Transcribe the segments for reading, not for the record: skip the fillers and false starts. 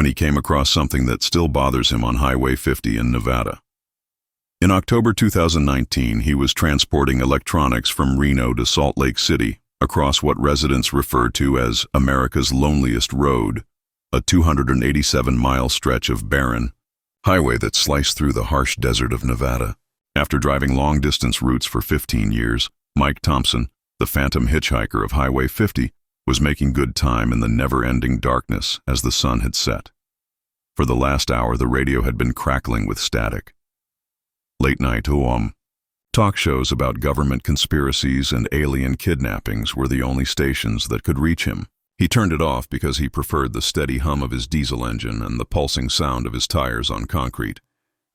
when he came across something that still bothers him on Highway 50 in Nevada. In October 2019, he was transporting electronics from Reno to Salt Lake City across what residents refer to as America's loneliest road, a 287-mile stretch of barren highway that sliced through the harsh desert of Nevada. After driving long-distance routes for 15 years, Mike Thompson, the phantom hitchhiker of Highway 50, was making good time in the never-ending darkness as the sun had set. For the last hour, the radio had been crackling with static. Late-night talk shows about government conspiracies and alien kidnappings were the only stations that could reach him. He turned it off because he preferred the steady hum of his diesel engine and the pulsing sound of his tires on concrete.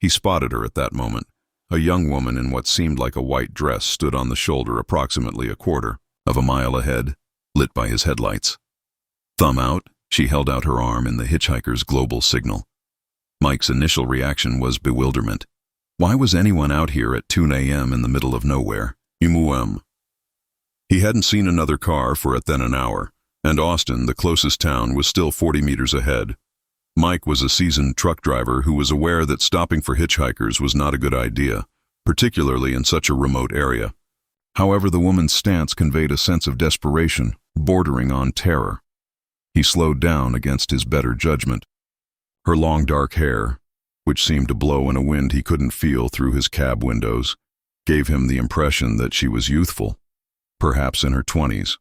He spotted her at that moment. A young woman in what seemed like a white dress stood on the shoulder approximately a quarter of a mile ahead, lit by his headlights. Thumb out, she held out her arm in the hitchhiker's global signal. Mike's initial reaction was bewilderment. Why was anyone out here at 2 a.m. in the middle of nowhere? He hadn't seen another car for then an hour, and Austin, the closest town, was still 40 meters ahead. Mike was a seasoned truck driver who was aware that stopping for hitchhikers was not a good idea, particularly in such a remote area. However, the woman's stance conveyed a sense of desperation, bordering on terror. He slowed down against his better judgment. Her long dark hair, which seemed to blow in a wind he couldn't feel through his cab windows, gave him the impression that she was youthful, perhaps in her 20s.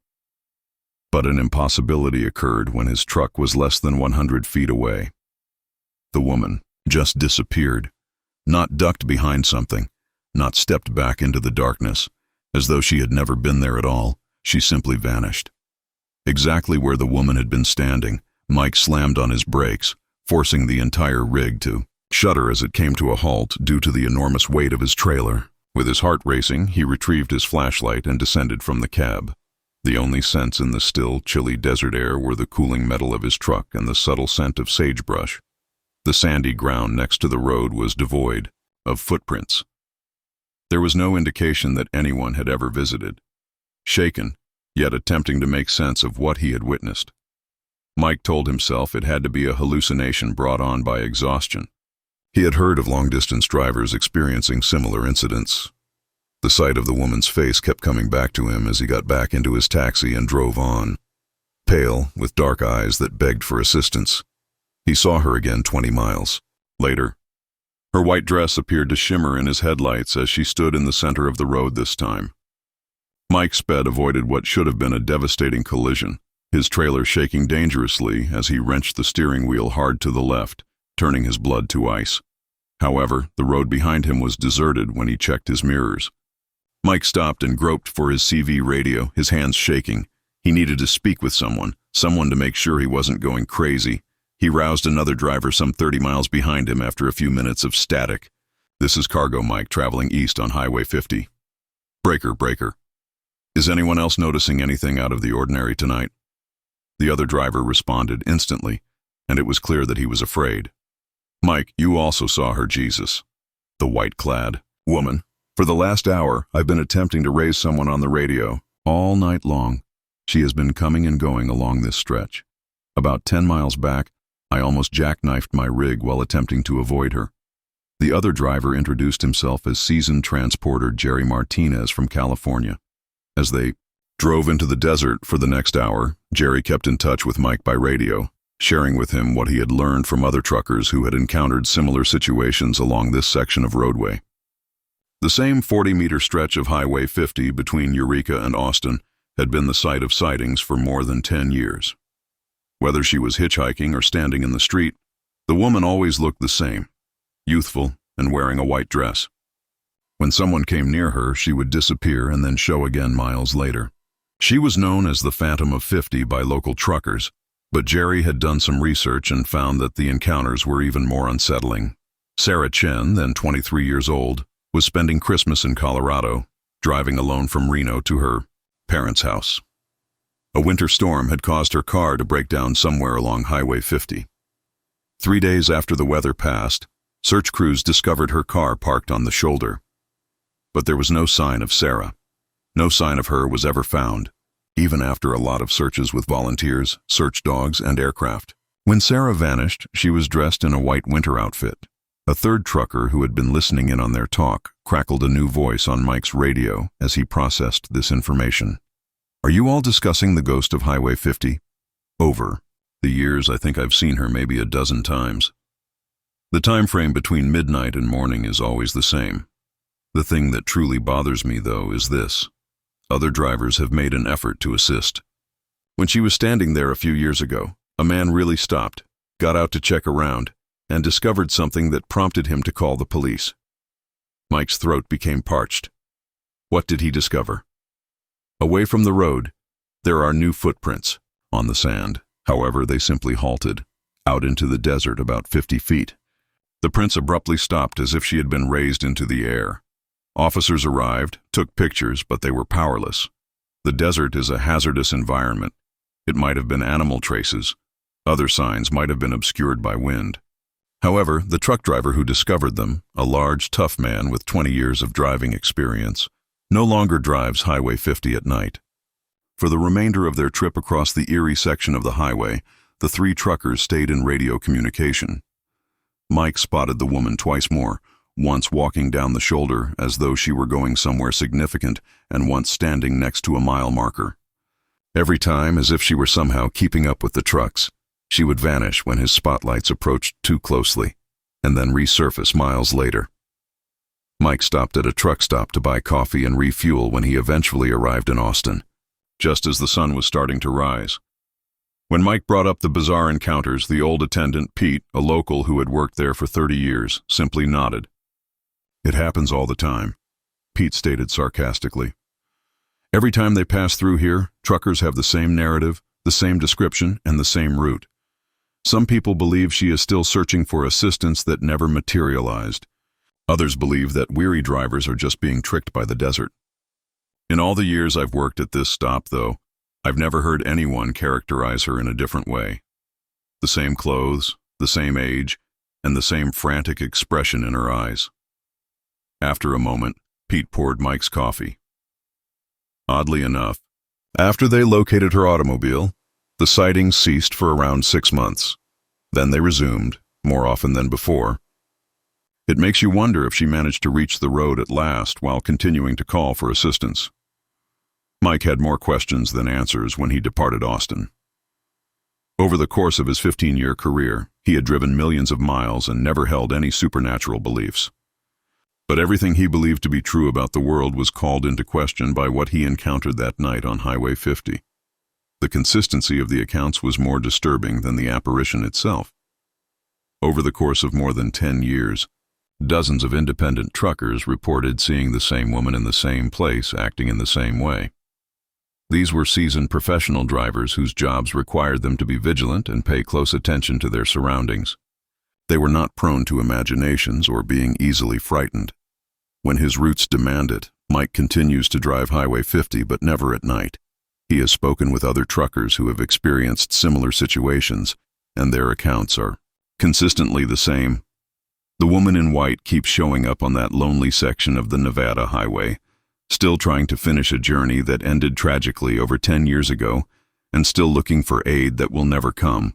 But an impossibility occurred when his truck was less than 100 feet away. The woman just disappeared, not ducked behind something, not stepped back into the darkness, as though she had never been there at all. She simply vanished. Exactly where the woman had been standing, Mike slammed on his brakes, forcing the entire rig to shudder as it came to a halt due to the enormous weight of his trailer. With his heart racing, he retrieved his flashlight and descended from the cab. The only scents in the still, chilly desert air were the cooling metal of his truck and the subtle scent of sagebrush. The sandy ground next to the road was devoid of footprints. There was no indication that anyone had ever visited. Shaken, yet attempting to make sense of what he had witnessed, Mike told himself it had to be a hallucination brought on by exhaustion. He had heard of long-distance drivers experiencing similar incidents. The sight of the woman's face kept coming back to him as he got back into his taxi and drove on. Pale, with dark eyes that begged for assistance. He saw her again 20 miles later. Her white dress appeared to shimmer in his headlights as she stood in the center of the road this time. Mike sped avoided what should have been a devastating collision, his trailer shaking dangerously as he wrenched the steering wheel hard to the left, turning his blood to ice. However, the road behind him was deserted when he checked his mirrors. Mike stopped and groped for his CV radio, his hands shaking. He needed to speak with someone to make sure he wasn't going crazy. He roused another driver some 30 miles behind him after a few minutes of static. "This is Cargo Mike traveling east on Highway 50. Breaker. Is anyone else noticing anything out of the ordinary tonight?" The other driver responded instantly, and it was clear that he was afraid. "Mike, you also saw her, Jesus." The white-clad woman. "For the last hour, I've been attempting to raise someone on the radio. All night long. She has been coming and going along this stretch. About 10 miles back, I almost jackknifed my rig while attempting to avoid her." The other driver introduced himself as seasoned transporter Jerry Martinez from California. As they drove into the desert for the next hour, Jerry kept in touch with Mike by radio, sharing with him what he had learned from other truckers who had encountered similar situations along this section of roadway. The same 40-meter stretch of Highway 50 between Eureka and Austin had been the site of sightings for more than 10 years. Whether she was hitchhiking or standing in the street, the woman always looked the same, youthful and wearing a white dress. When someone came near her, she would disappear and then show again miles later. She was known as the Phantom of 50 by local truckers, but Jerry had done some research and found that the encounters were even more unsettling. Sarah Chen, then 23 years old, was spending Christmas in Colorado, driving alone from Reno to her parents' house. A winter storm had caused her car to break down somewhere along Highway 50. 3 days after the weather passed, search crews discovered her car parked on the shoulder. But there was no sign of Sarah. No sign of her was ever found, even after a lot of searches with volunteers, search dogs, and aircraft. When Sarah vanished, she was dressed in a white winter outfit. A third trucker who had been listening in on their talk crackled a new voice on Mike's radio as he processed this information. "Are you all discussing the ghost of Highway 50? Over the years, I think I've seen her maybe a dozen times. The time frame between midnight and morning is always the same. The thing that truly bothers me, though, is this. Other drivers have made an effort to assist. When she was standing there a few years ago, a man really stopped, got out to check around, and discovered something that prompted him to call the police." Mike's throat became parched. What did he discover? Away from the road, there are new footprints on the sand. However, they simply halted, out into the desert about 50 feet. The prints abruptly stopped as if she had been raised into the air. Officers arrived, took pictures, but they were powerless. The desert is a hazardous environment. It might have been animal traces. Other signs might have been obscured by wind. However, the truck driver who discovered them, a large, tough man with 20 years of driving experience, no longer drives Highway 50 at night. For the remainder of their trip across the eerie section of the highway, the three truckers stayed in radio communication. Mike spotted the woman twice more, once walking down the shoulder as though she were going somewhere significant, and once standing next to a mile marker. Every time, as if she were somehow keeping up with the trucks, she would vanish when his spotlights approached too closely, and then resurface miles later. Mike stopped at a truck stop to buy coffee and refuel when he eventually arrived in Austin, just as the sun was starting to rise. When Mike brought up the bizarre encounters, the old attendant, Pete, a local who had worked there for 30 years, simply nodded. "It happens all the time," Pete stated sarcastically. "Every time they pass through here, truckers have the same narrative, the same description, and the same route. Some people believe she is still searching for assistance that never materialized. Others believe that weary drivers are just being tricked by the desert. In all the years I've worked at this stop, though, I've never heard anyone characterize her in a different way. The same clothes, the same age, and the same frantic expression in her eyes." After a moment, Pete poured Mike's coffee. Oddly enough, after they located her automobile, the sightings ceased for around 6 months. Then they resumed, more often than before. It makes you wonder if she managed to reach the road at last while continuing to call for assistance. Mike had more questions than answers when he departed Austin. Over the course of his 15-year career, he had driven millions of miles and never held any supernatural beliefs. But everything he believed to be true about the world was called into question by what he encountered that night on Highway 50. The consistency of the accounts was more disturbing than the apparition itself. Over the course of more than 10 years, dozens of independent truckers reported seeing the same woman in the same place, acting in the same way. These were seasoned professional drivers whose jobs required them to be vigilant and pay close attention to their surroundings. They were not prone to imaginations or being easily frightened. When his roots demand it, Mike continues to drive Highway 50, but never at night. He has spoken with other truckers who have experienced similar situations, and their accounts are consistently the same. The woman in white keeps showing up on that lonely section of the Nevada highway, still trying to finish a journey that ended tragically over 10 years ago, and still looking for aid that will never come.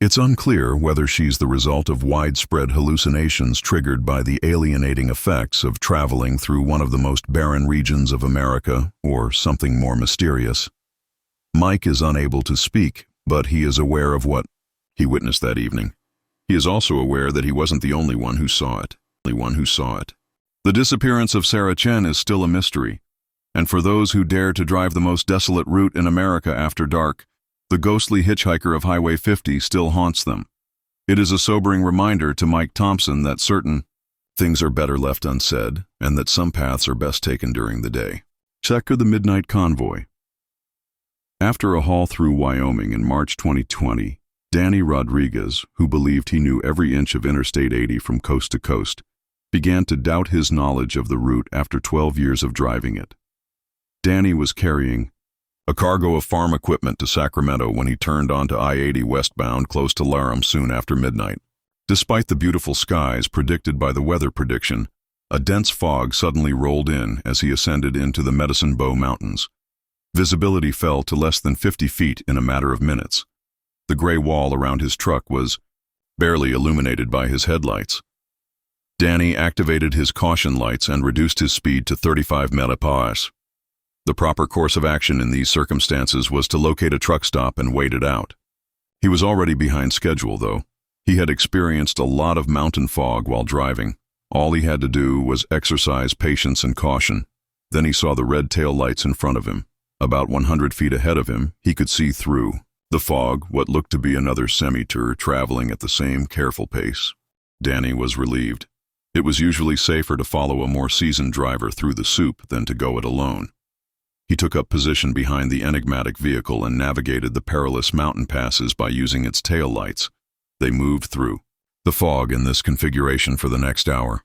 It's unclear whether she's the result of widespread hallucinations triggered by the alienating effects of traveling through one of the most barren regions of America, or something more mysterious. Mike is unable to speak, but he is aware of what he witnessed that evening. He is also aware that he wasn't the only one who saw it. The disappearance of Sarah Chen is still a mystery, and for those who dare to drive the most desolate route in America after dark, the ghostly hitchhiker of Highway 50 still haunts them. It is a sobering reminder to Mike Thompson that certain things are better left unsaid, and that some paths are best taken during the day. Check the Midnight Convoy. After a haul through Wyoming in March 2020, Danny Rodriguez, who believed he knew every inch of Interstate 80 from coast to coast, began to doubt his knowledge of the route after 12 years of driving it. Danny was carrying a cargo of farm equipment to Sacramento when he turned onto I-80 westbound close to Laram soon after midnight. Despite the beautiful skies predicted by the weather prediction, a dense fog suddenly rolled in as he ascended into the Medicine Bow Mountains. Visibility fell to less than 50 feet in a matter of minutes. The gray wall around his truck was barely illuminated by his headlights. Danny activated his caution lights and reduced his speed to 35 mph. The proper course of action in these circumstances was to locate a truck stop and wait it out. He was already behind schedule, though. He had experienced a lot of mountain fog while driving. All he had to do was exercise patience and caution. Then he saw the red tail lights in front of him. About 100 feet ahead of him, he could see through the fog what looked to be another semi-tour traveling at the same careful pace. Danny was relieved. It was usually safer to follow a more seasoned driver through the soup than to go it alone. He took up position behind the enigmatic vehicle and navigated the perilous mountain passes by using its tail lights. They moved through the fog in this configuration for the next hour.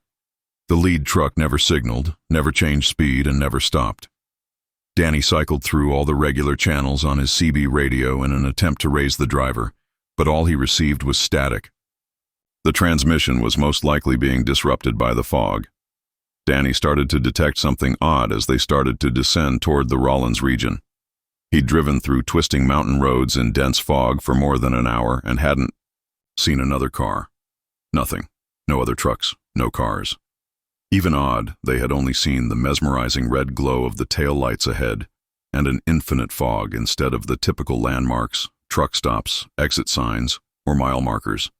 The lead truck never signaled, never changed speed, and never stopped. Danny cycled through all the regular channels on his CB radio in an attempt to raise the driver, but all he received was static. The transmission was most likely being disrupted by the fog. Danny started to detect something odd as they started to descend toward the Rollins region. He'd driven through twisting mountain roads in dense fog for more than an hour and hadn't seen another car. Nothing. No other trucks. No cars. Even odd, they had only seen the mesmerizing red glow of the tail lights ahead and an infinite fog instead of the typical landmarks, truck stops, exit signs, or mile markers.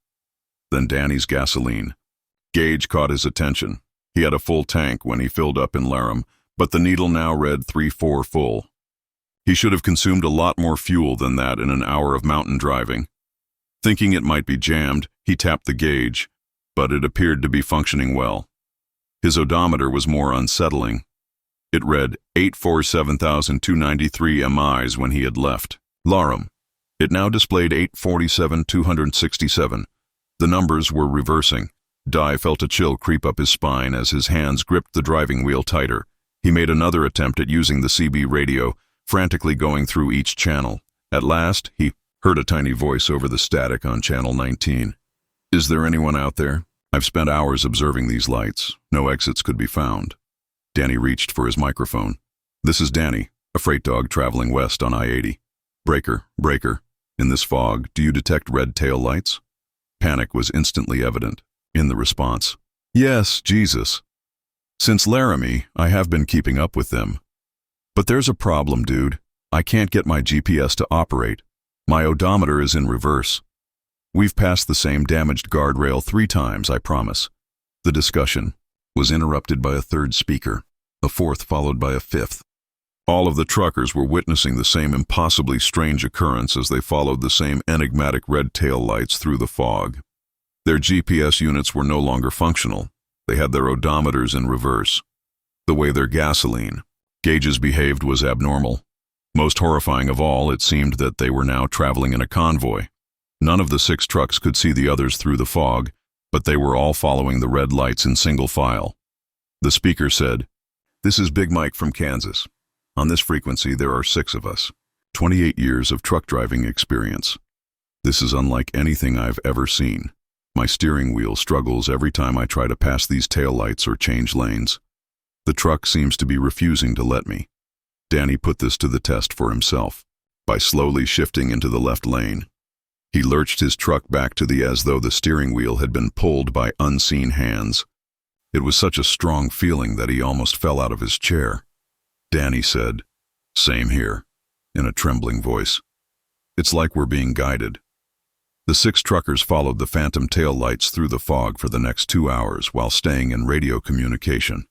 Then Danny's gasoline gauge caught his attention. He had a full tank when he filled up in Laram, but the needle now read 3/4 full. He should have consumed a lot more fuel than that in an hour of mountain driving. Thinking it might be jammed, he tapped the gauge, but it appeared to be functioning well. His odometer was more unsettling. It read 847,293 MIs when he had left Laram. It now displayed 847,267. The numbers were reversing. Dye felt a chill creep up his spine as his hands gripped the driving wheel tighter. He made another attempt at using the CB radio, frantically going through each channel. At last, he heard a tiny voice over the static on channel 19. "Is there anyone out there? I've spent hours observing these lights. No exits could be found." Danny reached for his microphone. "This is Danny, a freight dog traveling west on I-80. Breaker, breaker. In this fog, do you detect red tail lights?" Panic was instantly evident in the response. "Yes, Jesus. Since Laramie, I have been keeping up with them. But there's a problem, dude. I can't get my GPS to operate. My odometer is in reverse. We've passed the same damaged guardrail 3 times, I promise." The discussion was interrupted by a third speaker, a fourth followed by a fifth. All of the truckers were witnessing the same impossibly strange occurrence as they followed the same enigmatic red tail lights through the fog. Their GPS units were no longer functional. They had their odometers in reverse. The way their gasoline gauges behaved was abnormal. Most horrifying of all, it seemed that they were now traveling in a convoy. None of the 6 trucks could see the others through the fog, but they were all following the red lights in single file. The speaker said, "This is Big Mike from Kansas. On this frequency, there are 6 of us. 28 years of truck driving experience. This is unlike anything I've ever seen. My steering wheel struggles every time I try to pass these taillights or change lanes. The truck seems to be refusing to let me." Danny put this to the test for himself by slowly shifting into the left lane. He lurched his truck back to as though the steering wheel had been pulled by unseen hands. It was such a strong feeling that he almost fell out of his chair. Danny said, "Same here," in a trembling voice. "It's like we're being guided." The 6 truckers followed the phantom tail lights through the fog for the next 2 hours while staying in radio communication.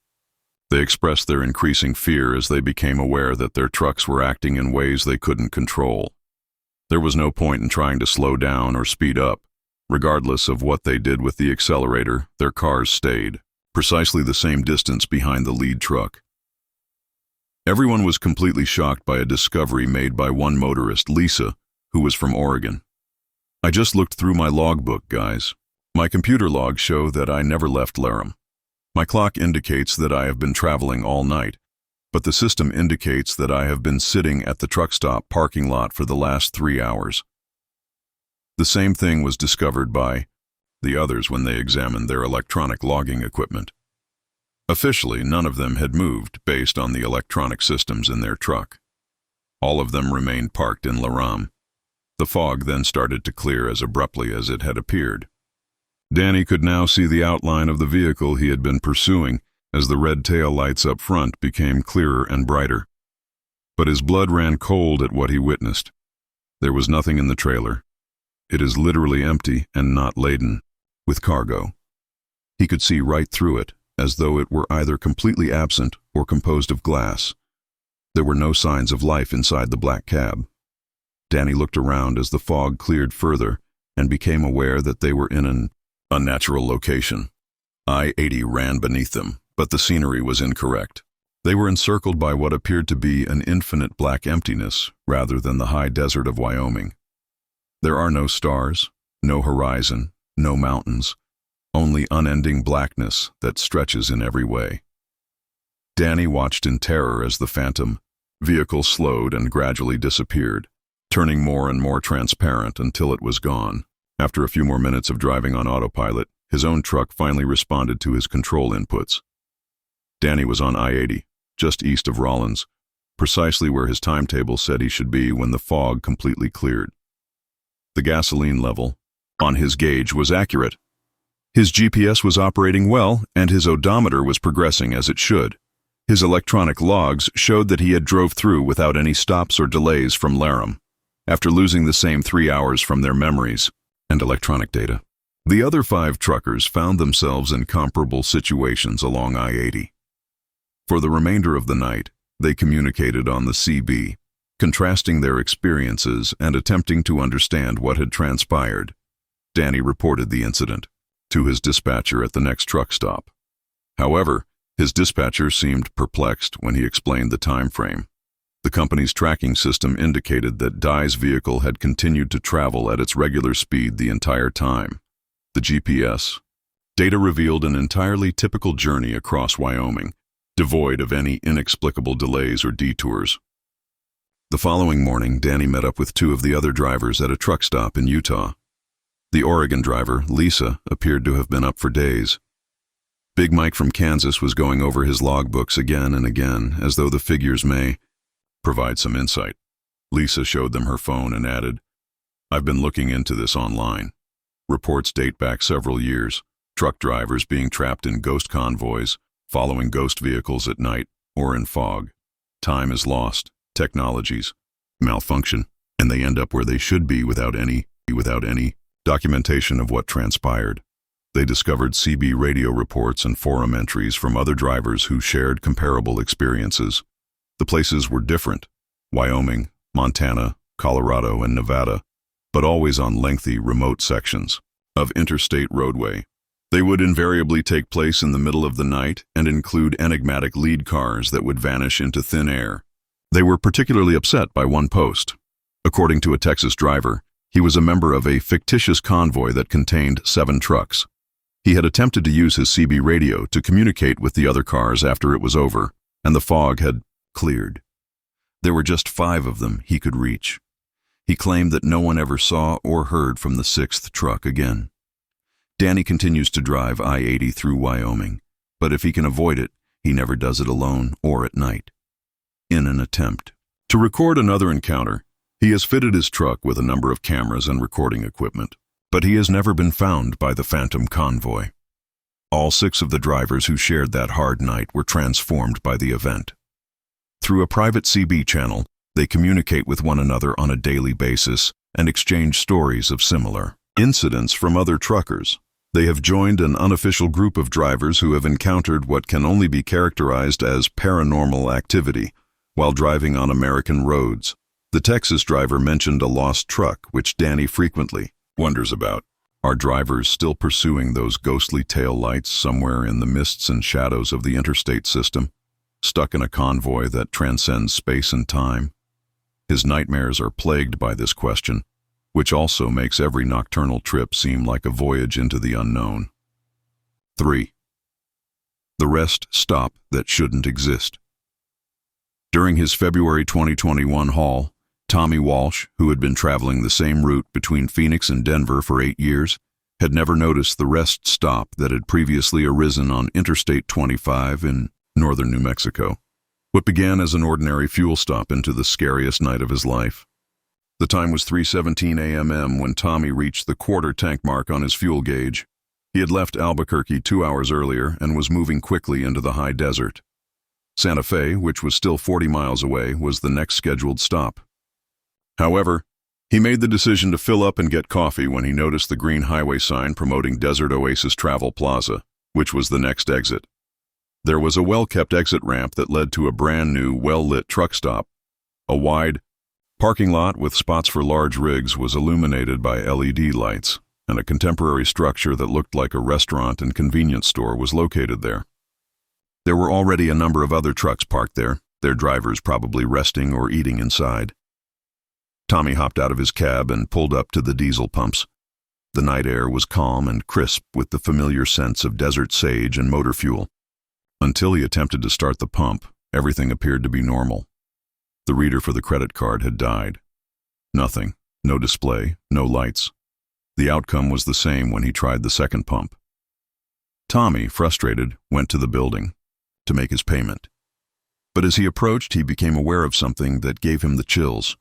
They expressed their increasing fear as they became aware that their trucks were acting in ways they couldn't control. There was no point in trying to slow down or speed up. Regardless of what they did with the accelerator, their cars stayed, precisely the same distance behind the lead truck. Everyone was completely shocked by a discovery made by one motorist, Lisa, who was from Oregon. "I just looked through my logbook, guys. My computer logs show that I never left Laram. My clock indicates that I have been traveling all night, but the system indicates that I have been sitting at the truck stop parking lot for the last 3 hours. The same thing was discovered by the others when they examined their electronic logging equipment. Officially, none of them had moved based on the electronic systems in their truck. All of them remained parked in Laram. The fog then started to clear as abruptly as it had appeared. Danny could now see the outline of the vehicle he had been pursuing as the red tail lights up front became clearer and brighter. But his blood ran cold at what he witnessed. There was nothing in the trailer. It is literally empty and not laden with cargo. He could see right through it, as though it were either completely absent or composed of glass. There were no signs of life inside the black cab. Danny looked around as the fog cleared further and became aware that they were in an unnatural location. I-80 ran beneath them, but the scenery was incorrect. They were encircled by what appeared to be an infinite black emptiness rather than the high desert of Wyoming. There are no stars, no horizon, no mountains, only unending blackness that stretches in every way. Danny watched in terror as the phantom vehicle slowed and gradually disappeared, turning more and more transparent until it was gone. After a few more minutes of driving on autopilot, his own truck finally responded to his control inputs. Danny was on I-80, just east of Rollins, precisely where his timetable said he should be when the fog completely cleared. The gasoline level on his gauge was accurate. His GPS was operating well, and his odometer was progressing as it should. His electronic logs showed that he had drove through without any stops or delays from Laram, after losing the same 3 hours from their memories and electronic data. The other 5 truckers found themselves in comparable situations along I-80. For the remainder of the night, they communicated on the CB, contrasting their experiences and attempting to understand what had transpired. Danny reported the incident to his dispatcher at the next truck stop. However, his dispatcher seemed perplexed when he explained the time frame. The company's tracking system indicated that Dye's vehicle had continued to travel at its regular speed the entire time. The GPS data revealed an entirely typical journey across Wyoming, devoid of any inexplicable delays or detours. The following morning, Danny met up with 2 of the other drivers at a truck stop in Utah. The Oregon driver, Lisa, appeared to have been up for days. Big Mike from Kansas was going over his logbooks again and again, as though the figures may provide some insight. Lisa showed them her phone and added, "I've been looking into this online. Reports date back several years, truck drivers being trapped in ghost convoys, following ghost vehicles at night or in fog. Time is lost, technologies malfunction, and they end up where they should be without any documentation of what transpired." They discovered CB radio reports and forum entries from other drivers who shared comparable experiences. The places were different: Wyoming, Montana, Colorado, and Nevada, but always on lengthy, remote sections of interstate roadway. They would invariably take place in the middle of the night and include enigmatic lead cars that would vanish into thin air. They were particularly upset by one post. According to a Texas driver, he was a member of a fictitious convoy that contained 7 trucks. He had attempted to use his CB radio to communicate with the other cars after it was over, and the fog had cleared. There were just 5 of them he could reach. He claimed that no one ever saw or heard from the 6th truck again. Danny continues to drive I-80 through Wyoming, but if he can avoid it, he never does it alone or at night. In an attempt to record another encounter, he has fitted his truck with a number of cameras and recording equipment, but he has never been found by the phantom convoy. All 6 of the drivers who shared that hard night were transformed by the event. Through a private CB channel, they communicate with one another on a daily basis and exchange stories of similar incidents from other truckers. They have joined an unofficial group of drivers who have encountered what can only be characterized as paranormal activity while driving on American roads. The Texas driver mentioned a lost truck, which Danny frequently wonders about. Are drivers still pursuing those ghostly tail lights somewhere in the mists and shadows of the interstate system, stuck in a convoy that transcends space and time? His nightmares are plagued by this question, which also makes every nocturnal trip seem like a voyage into the unknown. 3. The rest stop that shouldn't exist. During his February 2021 haul, Tommy Walsh, who had been traveling the same route between Phoenix and Denver for 8 years, had never noticed the rest stop that had previously arisen on Interstate 25 in northern New Mexico. What began as an ordinary fuel stop into the scariest night of his life. The time was 3:17 a.m. when Tommy reached the quarter tank mark on his fuel gauge. He had left Albuquerque 2 hours earlier and was moving quickly into the high desert. Santa Fe, which was still 40 miles away, was the next scheduled stop. However, he made the decision to fill up and get coffee when he noticed the green highway sign promoting Desert Oasis Travel Plaza, which was the next exit. There was a well-kept exit ramp that led to a brand-new, well-lit truck stop. A wide parking lot with spots for large rigs was illuminated by LED lights, and a contemporary structure that looked like a restaurant and convenience store was located there. There were already a number of other trucks parked there, their drivers probably resting or eating inside. Tommy hopped out of his cab and pulled up to the diesel pumps. The night air was calm and crisp with the familiar scents of desert sage and motor fuel. Until he attempted to start the pump, everything appeared to be normal. The reader for the credit card had died. Nothing, no display, no lights. The outcome was the same when he tried the second pump. Tommy, frustrated, went to the building to make his payment. But as he approached, he became aware of something that gave him the chills.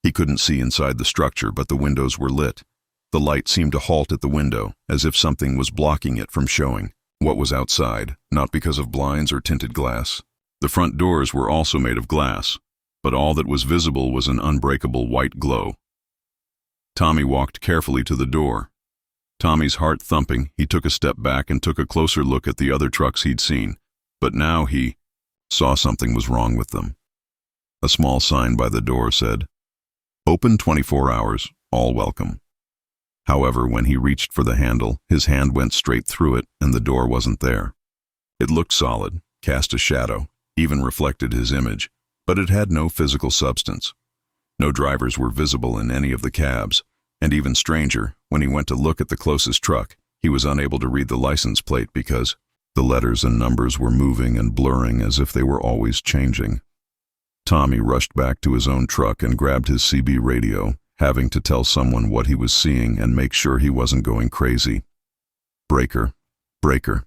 He couldn't see inside the structure, but the windows were lit. The light seemed to halt at the window, as if something was blocking it from showing what was outside, not because of blinds or tinted glass. The front doors were also made of glass, but all that was visible was an unbreakable white glow. Tommy walked carefully to the door. Tommy's heart thumping, he took a step back and took a closer look at the other trucks he'd seen, but now he saw something was wrong with them. A small sign by the door said, "Open 24 hours, all welcome." However, when he reached for the handle, his hand went straight through it and the door wasn't there. It looked solid, cast a shadow, even reflected his image, but it had no physical substance. No drivers were visible in any of the cabs, and even stranger, when he went to look at the closest truck, he was unable to read the license plate because the letters and numbers were moving and blurring as if they were always changing. Tommy rushed back to his own truck and grabbed his CB radio, having to tell someone what he was seeing and make sure he wasn't going crazy. "Breaker, breaker.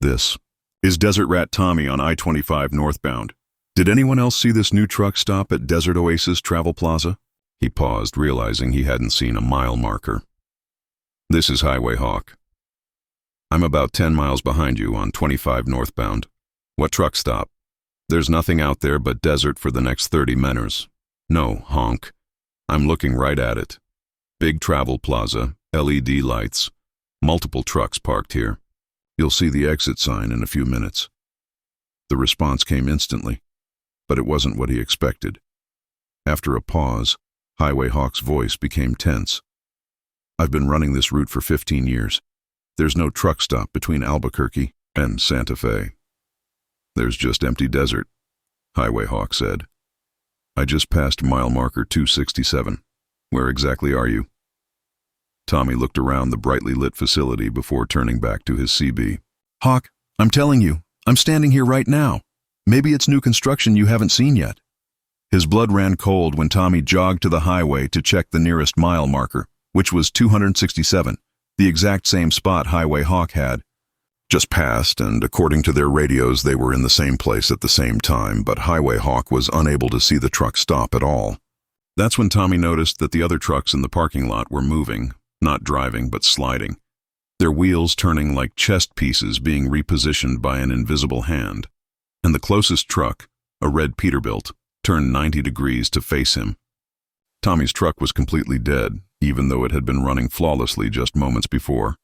This is Desert Rat Tommy on I-25 northbound. Did anyone else see this new truck stop at Desert Oasis Travel Plaza?" He paused, realizing he hadn't seen a mile marker. "This is Highway Hawk. I'm about 10 miles behind you on 25 northbound. What truck stop? There's nothing out there but desert for the next 30 minutes. No, honk. I'm looking right at it. Big travel plaza, LED lights, multiple trucks parked here. You'll see the exit sign in a few minutes." The response came instantly, but it wasn't what he expected. After a pause, Highway Hawk's voice became tense. "I've been running this route for 15 years. There's no truck stop between Albuquerque and Santa Fe. There's just empty desert," Highway Hawk said. "I just passed mile marker 267. Where exactly are you?" Tommy looked around the brightly lit facility before turning back to his CB. "Hawk, I'm telling you, I'm standing here right now. Maybe it's new construction you haven't seen yet." His blood ran cold when Tommy jogged to the highway to check the nearest mile marker, which was 267, the exact same spot Highway Hawk had just passed, and according to their radios they were in the same place at the same time, but Highway Hawk was unable to see the truck stop at all. That's when Tommy noticed that the other trucks in the parking lot were moving, not driving but sliding, their wheels turning like chest pieces being repositioned by an invisible hand. And the closest truck, a red Peterbilt, turned 90 degrees to face him. Tommy's truck was completely dead, even though it had been running flawlessly just moments before.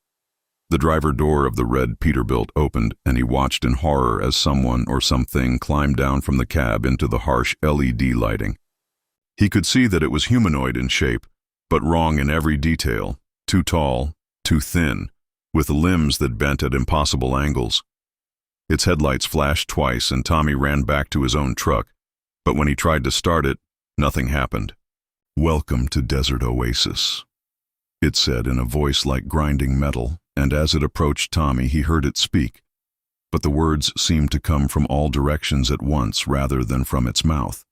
The driver door of the red Peterbilt opened, and he watched in horror as someone or something climbed down from the cab into the harsh LED lighting. He could see that it was humanoid in shape, but wrong in every detail, too tall, too thin, with limbs that bent at impossible angles. Its headlights flashed twice, and Tommy ran back to his own truck, but when he tried to start it, nothing happened. "Welcome to Desert Oasis," it said in a voice like grinding metal, and as it approached Tommy he heard it speak, but the words seemed to come from all directions at once rather than from its mouth.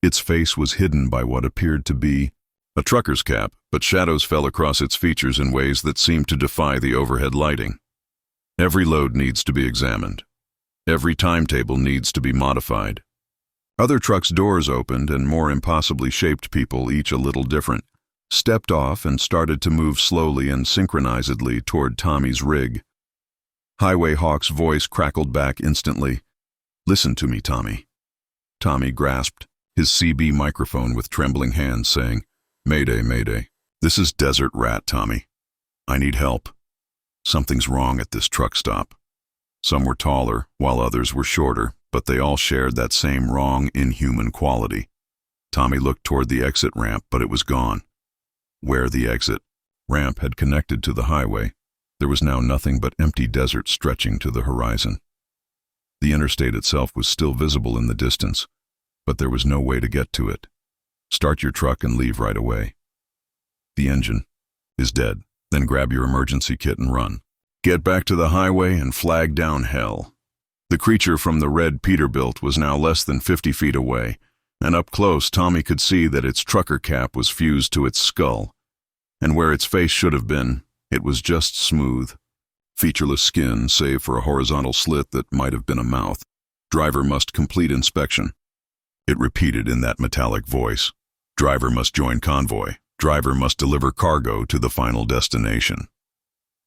Its face was hidden by what appeared to be a trucker's cap, but shadows fell across its features in ways that seemed to defy the overhead lighting. "Every load needs to be examined. Every timetable needs to be modified. Other trucks' doors opened and more impossibly shaped people, each a little different, stepped off and started to move slowly and synchronizedly toward Tommy's rig. Highway Hawk's voice crackled back instantly. "Listen to me, Tommy." Tommy grasped his CB microphone with trembling hands, saying, "Mayday, mayday. This is Desert Rat, Tommy. I need help. Something's wrong at this truck stop." Some were taller, while others were shorter, but they all shared that same wrong, inhuman quality. Tommy looked toward the exit ramp, but it was gone. Where the exit ramp had connected to the highway, there was now nothing but empty desert stretching to the horizon. The interstate itself was still visible in the distance, but there was no way to get to it. Start your truck and leave right away. The engine is dead. Then grab your emergency kit and run. Get back to the highway and flag down hell. The creature from the red Peterbilt was now less than 50 feet away, and up close Tommy could see that its trucker cap was fused to its skull, and where its face should have been, it was just smooth. Featureless skin, save for a horizontal slit that might have been a mouth. Driver must complete inspection. It repeated in that metallic voice. Driver must join convoy. Driver must deliver cargo to the final destination.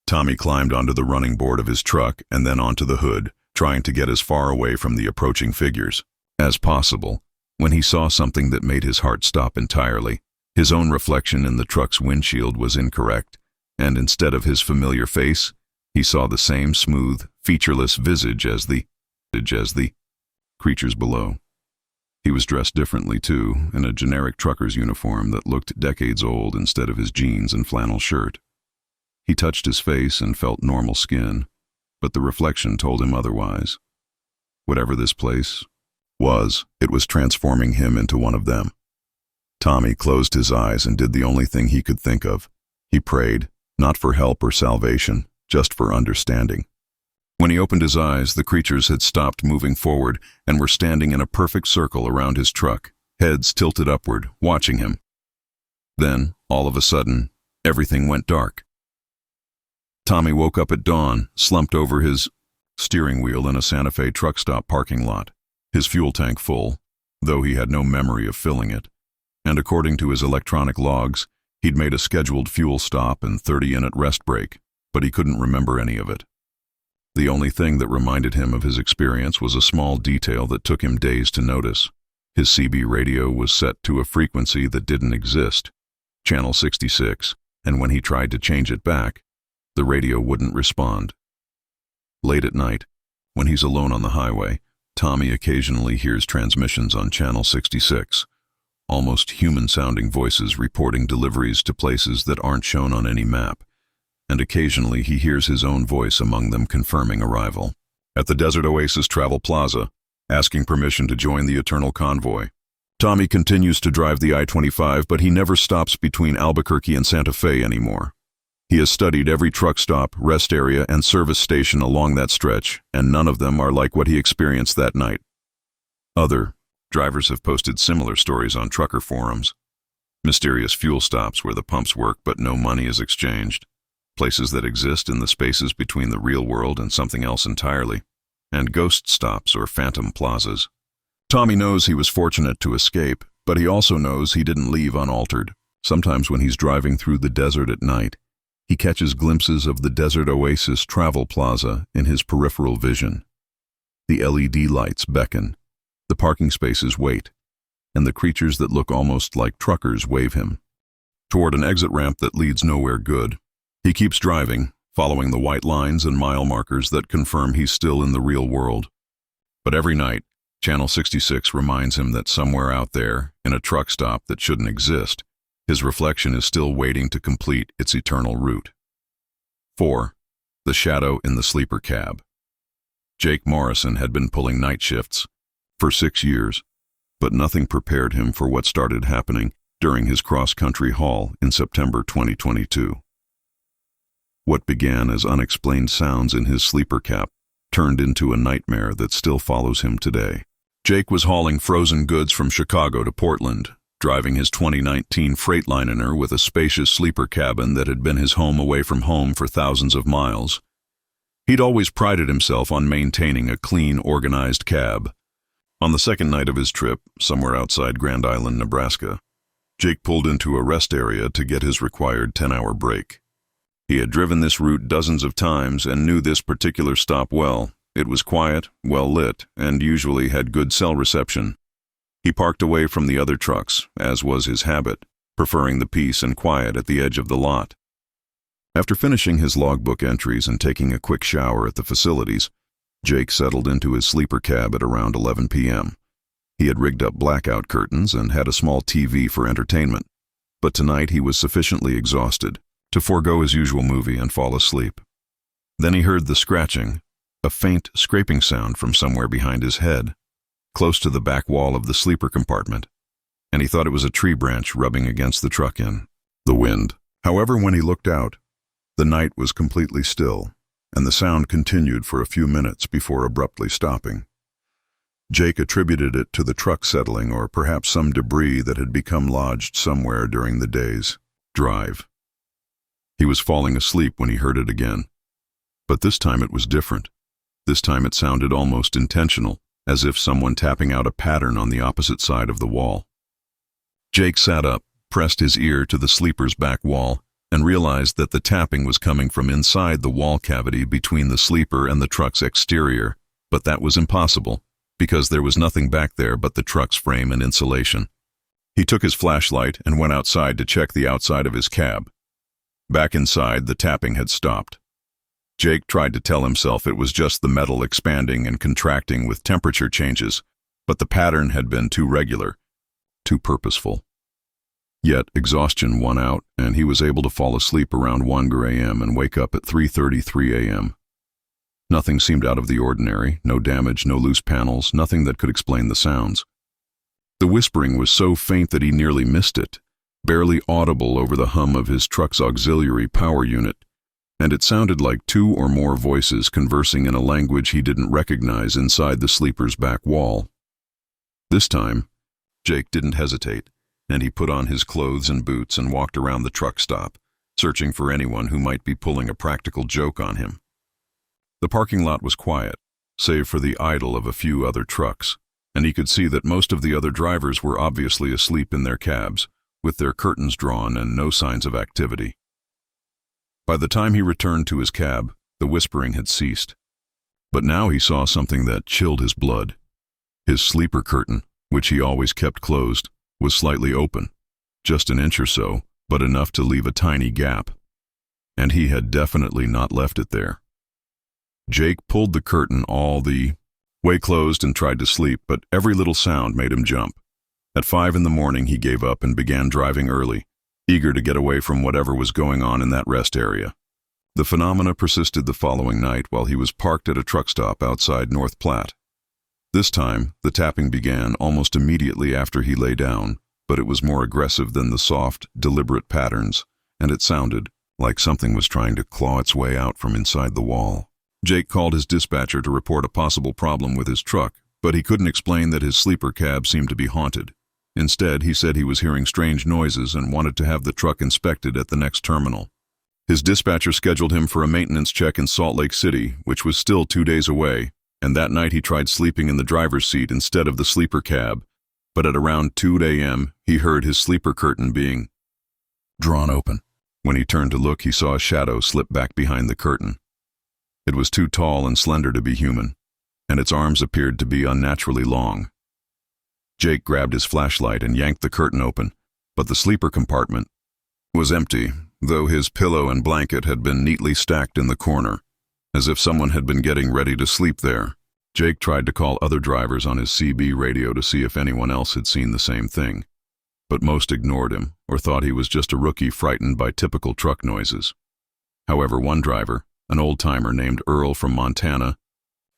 Tommy climbed onto the running board of his truck and then onto the hood, trying to get as far away from the approaching figures as possible, when he saw something that made his heart stop entirely. His own reflection in the truck's windshield was incorrect, and instead of his familiar face, he saw the same smooth, featureless visage as the creatures below. He was dressed differently, too, in a generic trucker's uniform that looked decades old instead of his jeans and flannel shirt. He touched his face and felt normal skin, but the reflection told him otherwise. Whatever this place was, it was transforming him into one of them. Tommy closed his eyes and did the only thing he could think of. He prayed, not for help or salvation, just for understanding. When he opened his eyes, the creatures had stopped moving forward and were standing in a perfect circle around his truck, heads tilted upward, watching him. Then, all of a sudden, everything went dark. Tommy woke up at dawn, slumped over his steering wheel in a Santa Fe truck stop parking lot, his fuel tank full, though he had no memory of filling it, and according to his electronic logs, he'd made a scheduled fuel stop and 30-minute rest break, but he couldn't remember any of it. The only thing that reminded him of his experience was a small detail that took him days to notice. His CB radio was set to a frequency that didn't exist, channel 66, and when he tried to change it back, the radio wouldn't respond. Late at night, when he's alone on the highway, Tommy occasionally hears transmissions on channel 66, almost human-sounding voices reporting deliveries to places that aren't shown on any map, and occasionally he hears his own voice among them confirming arrival. At the Desert Oasis Travel Plaza, asking permission to join the Eternal Convoy. Tommy continues to drive the I-25, but he never stops between Albuquerque and Santa Fe anymore. He has studied every truck stop, rest area, and service station along that stretch, and none of them are like what he experienced that night. Other drivers have posted similar stories on trucker forums. Mysterious fuel stops where the pumps work but no money is exchanged. Places that exist in the spaces between the real world and something else entirely, and ghost stops or phantom plazas. Tommy knows he was fortunate to escape, but he also knows he didn't leave unaltered. Sometimes when he's driving through the desert at night, he catches glimpses of the Desert Oasis Travel Plaza in his peripheral vision. The LED lights beckon, the parking spaces wait, and the creatures that look almost like truckers wave him toward an exit ramp that leads nowhere good. He keeps driving, following the white lines and mile markers that confirm he's still in the real world. But every night, Channel 66 reminds him that somewhere out there, in a truck stop that shouldn't exist, his reflection is still waiting to complete its eternal route. 4. The Shadow in the Sleeper Cab. Jake Morrison had been pulling night shifts for 6 years, but nothing prepared him for what started happening during his cross-country haul in September 2022. What began as unexplained sounds in his sleeper cab turned into a nightmare that still follows him today. Jake was hauling frozen goods from Chicago to Portland, driving his 2019 Freightliner with a spacious sleeper cabin that had been his home away from home for thousands of miles. He'd always prided himself on maintaining a clean, organized cab. On the second night of his trip, somewhere outside Grand Island, Nebraska, Jake pulled into a rest area to get his required 10-hour break. He had driven this route dozens of times and knew this particular stop well. It was quiet, well lit, and usually had good cell reception. He parked away from the other trucks, as was his habit, preferring the peace and quiet at the edge of the lot. After finishing his logbook entries and taking a quick shower at the facilities, Jake settled into his sleeper cab at around 11 p.m. He had rigged up blackout curtains and had a small TV for entertainment, but tonight he was sufficiently exhausted to forego his usual movie and fall asleep. Then he heard the scratching, a faint scraping sound from somewhere behind his head, close to the back wall of the sleeper compartment, and he thought it was a tree branch rubbing against the truck in the wind. However, when he looked out, the night was completely still, and the sound continued for a few minutes before abruptly stopping. Jake attributed it to the truck settling or perhaps some debris that had become lodged somewhere during the day's drive. He was falling asleep when he heard it again. But this time it was different. This time it sounded almost intentional, as if someone tapping out a pattern on the opposite side of the wall. Jake sat up, pressed his ear to the sleeper's back wall, and realized that the tapping was coming from inside the wall cavity between the sleeper and the truck's exterior, but that was impossible, because there was nothing back there but the truck's frame and insulation. He took his flashlight and went outside to check the outside of his cab. Back inside, the tapping had stopped. Jake tried to tell himself it was just the metal expanding and contracting with temperature changes, but the pattern had been too regular, too purposeful. Yet exhaustion won out, and he was able to fall asleep around 1 a.m. and wake up at 3:33 a.m. Nothing seemed out of the ordinary, no damage, no loose panels, nothing that could explain the sounds. The whispering was so faint that he nearly missed it, barely audible over the hum of his truck's auxiliary power unit, and it sounded like 2 or more voices conversing in a language he didn't recognize inside the sleeper's back wall. This time, Jake didn't hesitate, and he put on his clothes and boots and walked around the truck stop, searching for anyone who might be pulling a practical joke on him. The parking lot was quiet, save for the idle of a few other trucks, and he could see that most of the other drivers were obviously asleep in their cabs, with their curtains drawn and no signs of activity. By the time he returned to his cab, the whispering had ceased. But now he saw something that chilled his blood. His sleeper curtain, which he always kept closed, was slightly open, just an inch or so, but enough to leave a tiny gap. And he had definitely not left it there. Jake pulled the curtain all the way closed and tried to sleep, but every little sound made him jump. At 5 a.m, he gave up and began driving early, eager to get away from whatever was going on in that rest area. The phenomena persisted the following night while he was parked at a truck stop outside North Platte. This time, the tapping began almost immediately after he lay down, but it was more aggressive than the soft, deliberate patterns, and it sounded like something was trying to claw its way out from inside the wall. Jake called his dispatcher to report a possible problem with his truck, but he couldn't explain that his sleeper cab seemed to be haunted. Instead, he said he was hearing strange noises and wanted to have the truck inspected at the next terminal. His dispatcher scheduled him for a maintenance check in Salt Lake City, which was still 2 days away, and that night he tried sleeping in the driver's seat instead of the sleeper cab, but at around 2 a.m. he heard his sleeper curtain being drawn open. When he turned to look, he saw a shadow slip back behind the curtain. It was too tall and slender to be human, and its arms appeared to be unnaturally long. Jake grabbed his flashlight and yanked the curtain open, but the sleeper compartment was empty, though his pillow and blanket had been neatly stacked in the corner, as if someone had been getting ready to sleep there. Jake tried to call other drivers on his CB radio to see if anyone else had seen the same thing, but most ignored him or thought he was just a rookie frightened by typical truck noises. However, one driver, an old-timer named Earl from Montana,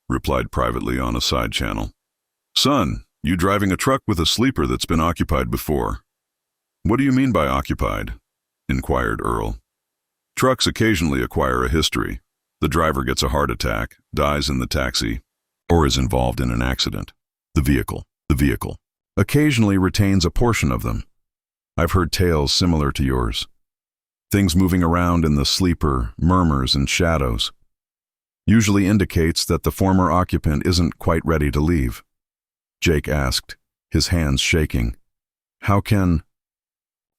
replied privately on a side channel, "Son, you driving a truck with a sleeper that's been occupied before." "What do you mean by occupied?" inquired Earl. "Trucks occasionally acquire a history. The driver gets a heart attack, dies in the taxi, or is involved in an accident. The vehicle occasionally retains a portion of them. I've heard tales similar to yours. Things moving around in the sleeper, murmurs and shadows. Usually indicates that the former occupant isn't quite ready to leave. Jake asked, his hands shaking. How can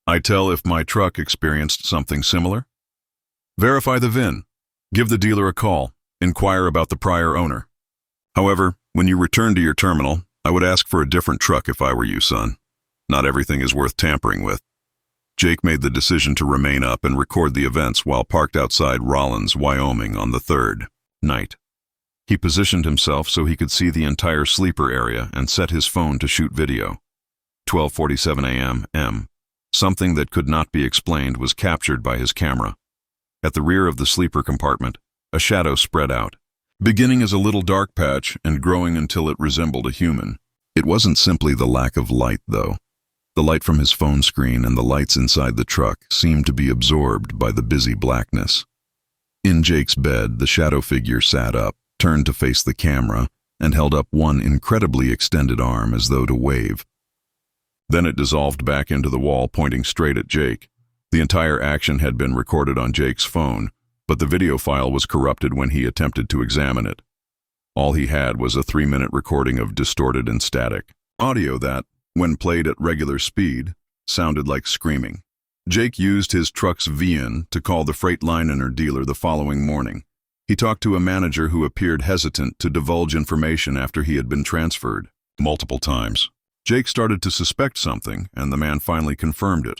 I tell if my truck experienced something similar? Verify the VIN. Give the dealer a call. Inquire about the prior owner. However, when you return to your terminal, I would ask for a different truck if I were you, son. Not everything is worth tampering with. Jake made the decision to remain up and record the events while parked outside Rollins, Wyoming on the third night. He positioned himself so he could see the entire sleeper area and set his phone to shoot video. 12:47 a.m. Something that could not be explained was captured by his camera. At the rear of the sleeper compartment, a shadow spread out, beginning as a little dark patch and growing until it resembled a human. It wasn't simply the lack of light, though. The light from his phone screen and the lights inside the truck seemed to be absorbed by the busy blackness. In Jake's bed, the shadow figure sat up, turned to face the camera, and held up one incredibly extended arm as though to wave. Then it dissolved back into the wall, pointing straight at Jake. The entire action had been recorded on Jake's phone, but the video file was corrupted when he attempted to examine it. All he had was a 3-minute recording of distorted and static audio that, when played at regular speed, sounded like screaming. Jake used his truck's VIN to call the Freightliner dealer the following morning. He talked to a manager who appeared hesitant to divulge information after he had been transferred multiple times. Jake started to suspect something, and the man finally confirmed it.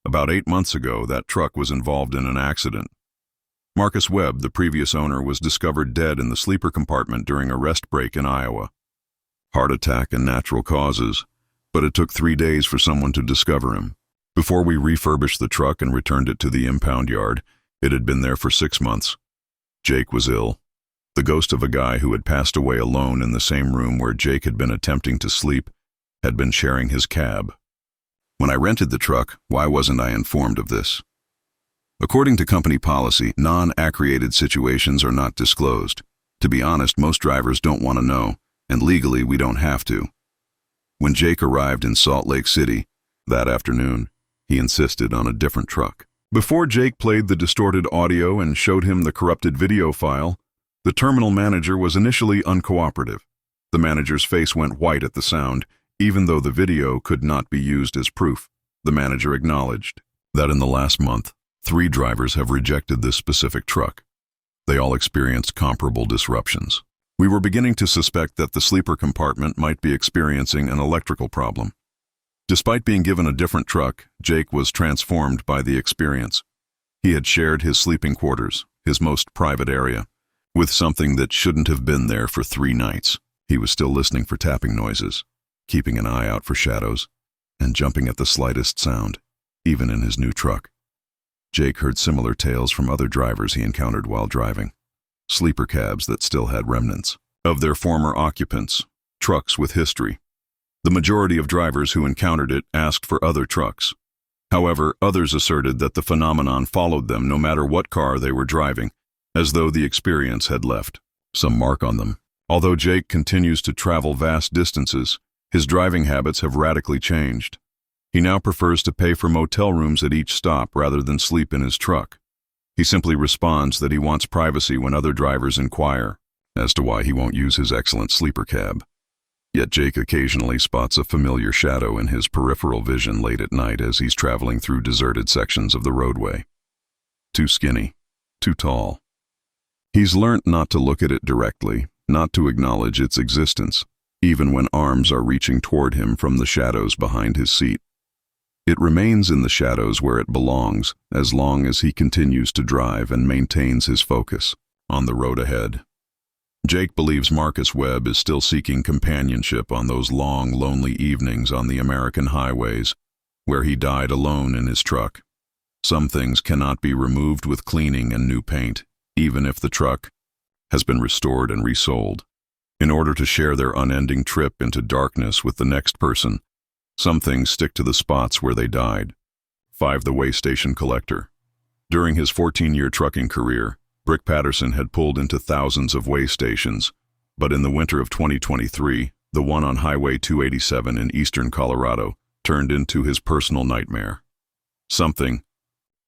About 8 months ago, that truck was involved in an accident. Marcus Webb, the previous owner, was discovered dead in the sleeper compartment during a rest break in Iowa. Heart attack and natural causes, but it took 3 days for someone to discover him. Before we refurbished the truck and returned it to the impound yard, it had been there for 6 months. Jake was ill. The ghost of a guy who had passed away alone in the same room where Jake had been attempting to sleep had been sharing his cab. When I rented the truck, why wasn't I informed of this? According to company policy, non-accreated situations are not disclosed. To be honest, most drivers don't want to know, and legally we don't have to. When Jake arrived in Salt Lake City that afternoon, he insisted on a different truck. Before Jake played the distorted audio and showed him the corrupted video file, the terminal manager was initially uncooperative. The manager's face went white at the sound, even though the video could not be used as proof. The manager acknowledged that in the last month, 3 drivers have rejected this specific truck. They all experienced comparable disruptions. We were beginning to suspect that the sleeper compartment might be experiencing an electrical problem. Despite being given a different truck, Jake was transformed by the experience. He had shared his sleeping quarters, his most private area, with something that shouldn't have been there for 3 nights. He was still listening for tapping noises, keeping an eye out for shadows, and jumping at the slightest sound, even in his new truck. Jake heard similar tales from other drivers he encountered while driving. Sleeper cabs that still had remnants of their former occupants, trucks with history. The majority of drivers who encountered it asked for other trucks. However, others asserted that the phenomenon followed them no matter what car they were driving, as though the experience had left some mark on them. Although Jake continues to travel vast distances, his driving habits have radically changed. He now prefers to pay for motel rooms at each stop rather than sleep in his truck. He simply responds that he wants privacy when other drivers inquire as to why he won't use his excellent sleeper cab. Yet Jake occasionally spots a familiar shadow in his peripheral vision late at night as he's traveling through deserted sections of the roadway. Too skinny, too tall. He's learnt not to look at it directly, not to acknowledge its existence, even when arms are reaching toward him from the shadows behind his seat. It remains in the shadows where it belongs as long as he continues to drive and maintains his focus on the road ahead. Jake believes Marcus Webb is still seeking companionship on those long, lonely evenings on the American highways, where he died alone in his truck. Some things cannot be removed with cleaning and new paint, even if the truck has been restored and resold. In order to share their unending trip into darkness with the next person, some things stick to the spots where they died. 5. The Way Station Collector. During his 14-year trucking career, Brick Patterson had pulled into thousands of way stations, but in the winter of 2023, the one on Highway 287 in eastern Colorado turned into his personal nightmare. Something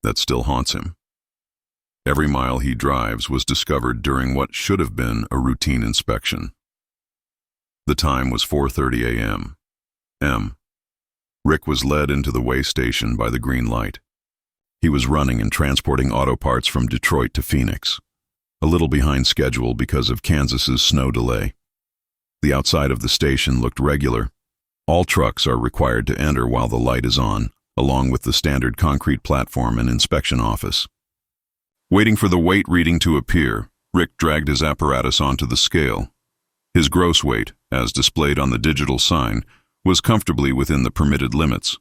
that still haunts him. Every mile he drives was discovered during what should have been a routine inspection. The time was 4:30 a.m. Rick was led into the way station by the green light. He was running and transporting auto parts from Detroit to Phoenix, a little behind schedule because of Kansas's snow delay. The outside of the station looked regular. All trucks are required to enter while the light is on, along with the standard concrete platform and inspection office. Waiting for the weight reading to appear, Rick dragged his apparatus onto the scale. His gross weight, as displayed on the digital sign, was comfortably within the permitted limits.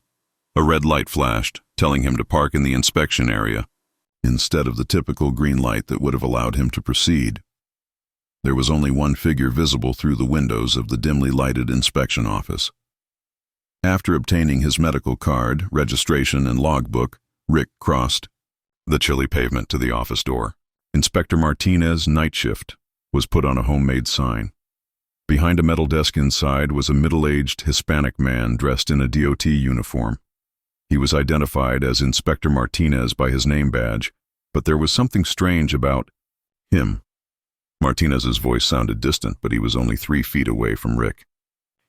A red light flashed, telling him to park in the inspection area, instead of the typical green light that would have allowed him to proceed. There was only one figure visible through the windows of the dimly lighted inspection office. After obtaining his medical card, registration, and logbook, Rick crossed the chilly pavement to the office door. Inspector Martinez, night shift, was put on a homemade sign. Behind a metal desk inside was a middle-aged Hispanic man dressed in a DOT uniform. He was identified as Inspector Martinez by his name badge, but there was something strange about him. Martinez's voice sounded distant, but he was only 3 feet away from Rick.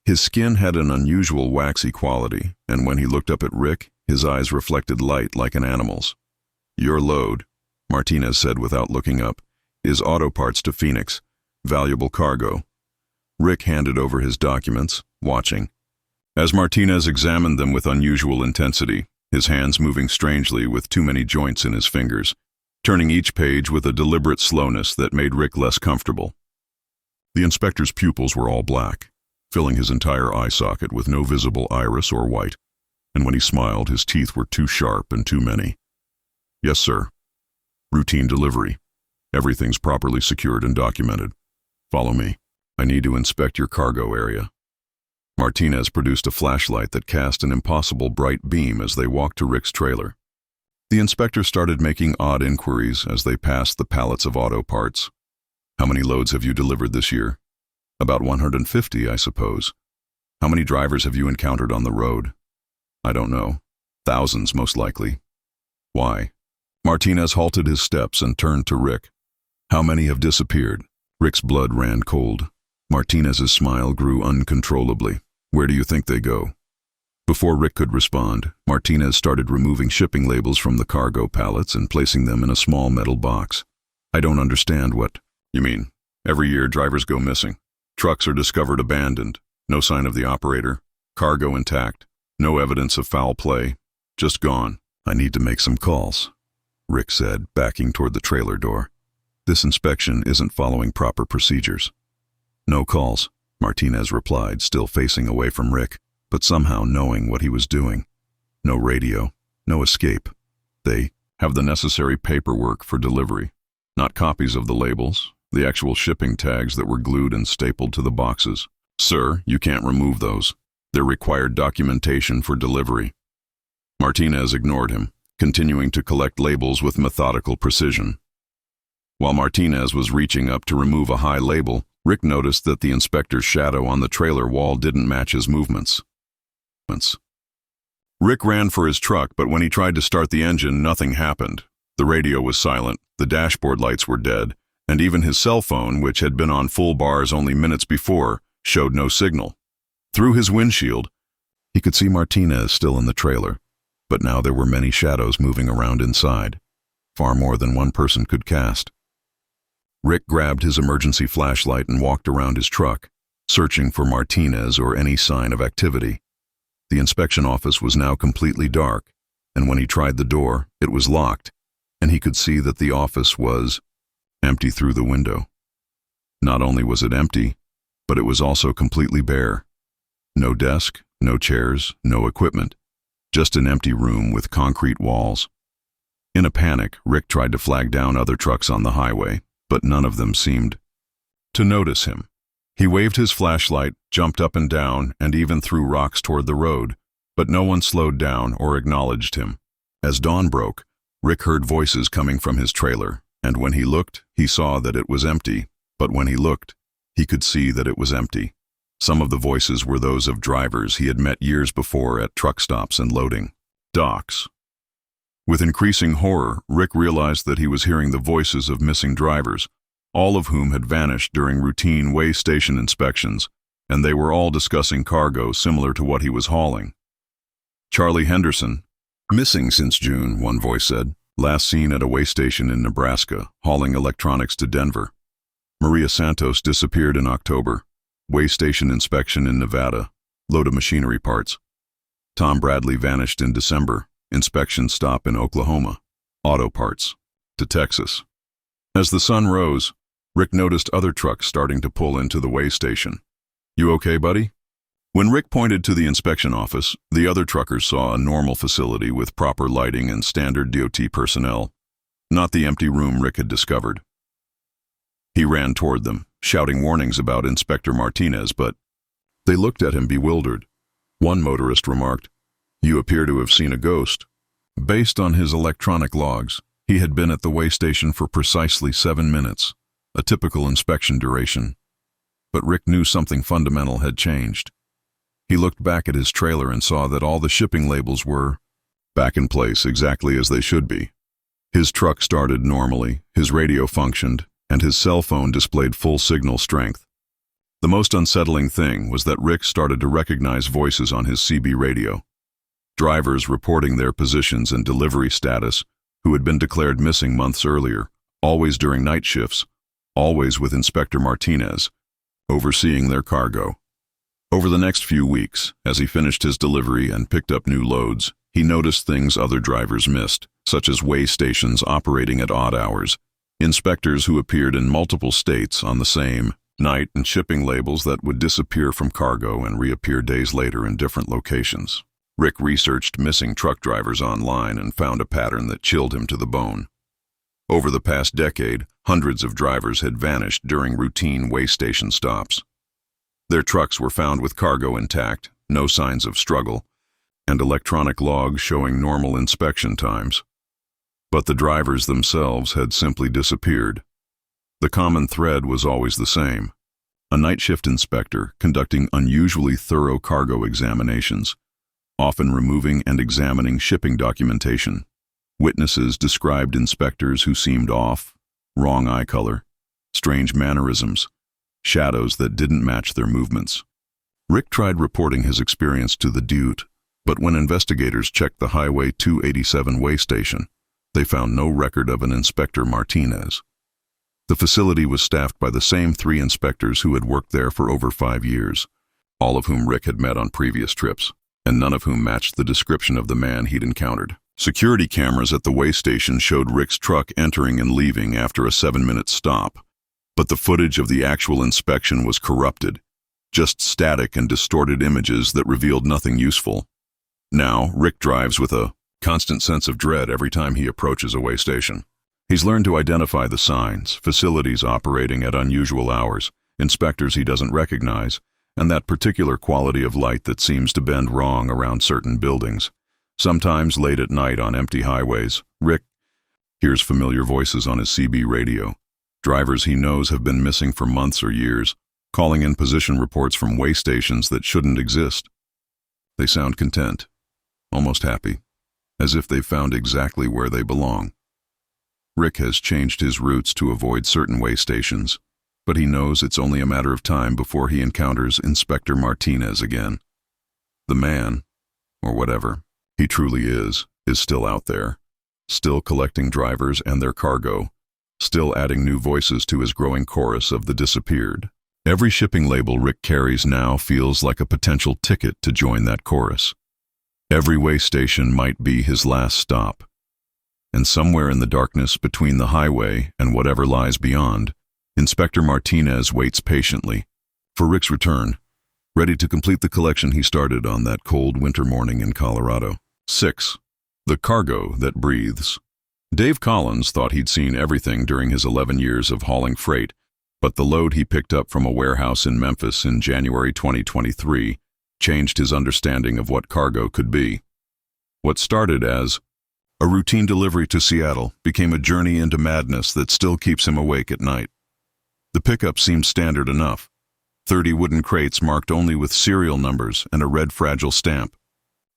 His skin had an unusual waxy quality, and when he looked up at Rick, his eyes reflected light like an animal's. "Your load," Martinez said without looking up, "is auto parts to Phoenix, valuable cargo." Rick handed over his documents, watching. As Martinez examined them with unusual intensity, his hands moving strangely with too many joints in his fingers, turning each page with a deliberate slowness that made Rick less comfortable. The inspector's pupils were all black, filling his entire eye socket with no visible iris or white, and when he smiled, his teeth were too sharp and too many. "Yes, sir. Routine delivery. Everything's properly secured and documented. Follow me. I need to inspect your cargo area." Martinez produced a flashlight that cast an impossible bright beam as they walked to Rick's trailer. The inspector started making odd inquiries as they passed the pallets of auto parts. "How many loads have you delivered this year?" "About 150, I suppose." "How many drivers have you encountered on the road?" "I don't know. Thousands, most likely." "Why?" Martinez halted his steps and turned to Rick. "How many have disappeared?" Rick's blood ran cold. Martinez's smile grew uncontrollably. "Where do you think they go?" Before Rick could respond, Martinez started removing shipping labels from the cargo pallets and placing them in a small metal box. "I don't understand what you mean. Every year drivers go missing. Trucks are discovered abandoned. No sign of the operator. Cargo intact. No evidence of foul play. Just gone." "I need to make some calls," Rick said, backing toward the trailer door. "This inspection isn't following proper procedures." "No calls," Martinez replied, still facing away from Rick, but somehow knowing what he was doing. "No radio, no escape. They have the necessary paperwork for delivery. Not copies of the labels, the actual shipping tags that were glued and stapled to the boxes. Sir, you can't remove those. They're required documentation for delivery." Martinez ignored him, continuing to collect labels with methodical precision. While Martinez was reaching up to remove a high label, Rick noticed that the inspector's shadow on the trailer wall didn't match his movements. Rick ran for his truck, but when he tried to start the engine, nothing happened. The radio was silent, the dashboard lights were dead, and even his cell phone, which had been on full bars only minutes before, showed no signal. Through his windshield, he could see Martinez still in the trailer, but now there were many shadows moving around inside, far more than one person could cast. Rick grabbed his emergency flashlight and walked around his truck, searching for Martinez or any sign of activity. The inspection office was now completely dark, and when he tried the door, it was locked, and he could see that the office was empty through the window. Not only was it empty, but it was also completely bare. No desk, no chairs, no equipment, just an empty room with concrete walls. In a panic, Rick tried to flag down other trucks on the highway, but none of them seemed to notice him. He waved his flashlight, jumped up and down, and even threw rocks toward the road, but no one slowed down or acknowledged him. As dawn broke, Rick heard voices coming from his trailer, and when he looked, he saw that it was empty, but when he looked, he could see that it was empty. Some of the voices were those of drivers he had met years before at truck stops and loading docks. With increasing horror, Rick realized that he was hearing the voices of missing drivers, all of whom had vanished during routine way station inspections, and they were all discussing cargo similar to what he was hauling. Charlie Henderson, missing since June, one voice said. Last seen at a way station in Nebraska, hauling electronics to Denver. Maria Santos disappeared in October. Way station inspection in Nevada. Load of machinery parts. Tom Bradley vanished in December. Inspection stop in Oklahoma. Auto parts. To Texas. As the sun rose, Rick noticed other trucks starting to pull into the way station. You okay, buddy? When Rick pointed to the inspection office, the other truckers saw a normal facility with proper lighting and standard DOT personnel, not the empty room Rick had discovered. He ran toward them, shouting warnings about Inspector Martinez, but they looked at him bewildered. One motorist remarked, "You appear to have seen a ghost." Based on his electronic logs, he had been at the way station for precisely 7 minutes, a typical inspection duration. But Rick knew something fundamental had changed. He looked back at his trailer and saw that all the shipping labels were back in place exactly as they should be. His truck started normally, his radio functioned, and his cell phone displayed full signal strength. The most unsettling thing was that Rick started to recognize voices on his CB radio. Drivers reporting their positions and delivery status who had been declared missing months earlier, always during night shifts, always with Inspector Martinez, overseeing their cargo. Over the next few weeks, as he finished his delivery and picked up new loads, he noticed things other drivers missed, such as way stations operating at odd hours, inspectors who appeared in multiple states on the same night, and shipping labels that would disappear from cargo and reappear days later in different locations. Rick researched missing truck drivers online and found a pattern that chilled him to the bone. Over the past decade, hundreds of drivers had vanished during routine way station stops. Their trucks were found with cargo intact, no signs of struggle, and electronic logs showing normal inspection times. But the drivers themselves had simply disappeared. The common thread was always the same: a night shift inspector conducting unusually thorough cargo examinations, often removing and examining shipping documentation. Witnesses described inspectors who seemed off, wrong eye color, strange mannerisms, shadows that didn't match their movements. Rick tried reporting his experience to the DUTE, but when investigators checked the Highway 287 way station, they found no record of an Inspector Martinez. The facility was staffed by the same 3 inspectors who had worked there for over 5 years, all of whom Rick had met on previous trips, and none of whom matched the description of the man he'd encountered. Security cameras at the way station showed Rick's truck entering and leaving after a 7-minute stop, but the footage of the actual inspection was corrupted, just static and distorted images that revealed nothing useful. Now, Rick drives with a constant sense of dread every time he approaches a way station. He's learned to identify the signs, facilities operating at unusual hours, inspectors he doesn't recognize, and that particular quality of light that seems to bend wrong around certain buildings. Sometimes late at night on empty highways, Rick hears familiar voices on his CB radio. Drivers he knows have been missing for months or years, calling in position reports from way stations that shouldn't exist. They sound content, almost happy, as if they've found exactly where they belong. Rick has changed his routes to avoid certain way stations, but he knows it's only a matter of time before he encounters Inspector Martinez again. The man, or whatever he truly is still out there, still collecting drivers and their cargo, still adding new voices to his growing chorus of the disappeared. Every shipping label Rick carries now feels like a potential ticket to join that chorus. Every way station might be his last stop. And somewhere in the darkness between the highway and whatever lies beyond, Inspector Martinez waits patiently for Rick's return, ready to complete the collection he started on that cold winter morning in Colorado. 6. The cargo that breathes. Dave Collins thought he'd seen everything during his 11 years of hauling freight, but the load he picked up from a warehouse in Memphis in January 2023 changed his understanding of what cargo could be. What started as a routine delivery to Seattle became a journey into madness that still keeps him awake at night. The pickup seemed standard enough. 30 wooden crates marked only with serial numbers and a red fragile stamp.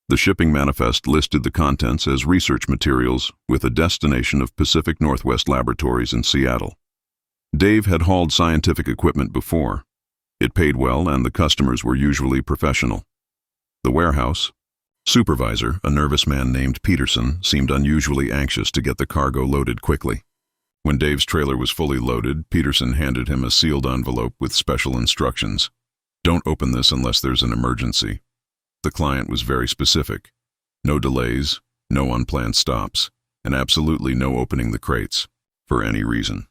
The shipping manifest listed the contents as research materials with a destination of Pacific Northwest Laboratories in Seattle. Dave had hauled scientific equipment before. It paid well, and the customers were usually professional. The warehouse supervisor, a nervous man named Peterson, seemed unusually anxious to get the cargo loaded quickly. When Dave's trailer was fully loaded, Peterson handed him a sealed envelope with special instructions. "Don't open this unless there's an emergency." The client was very specific. No delays, no unplanned stops, and absolutely no opening the crates, for any reason.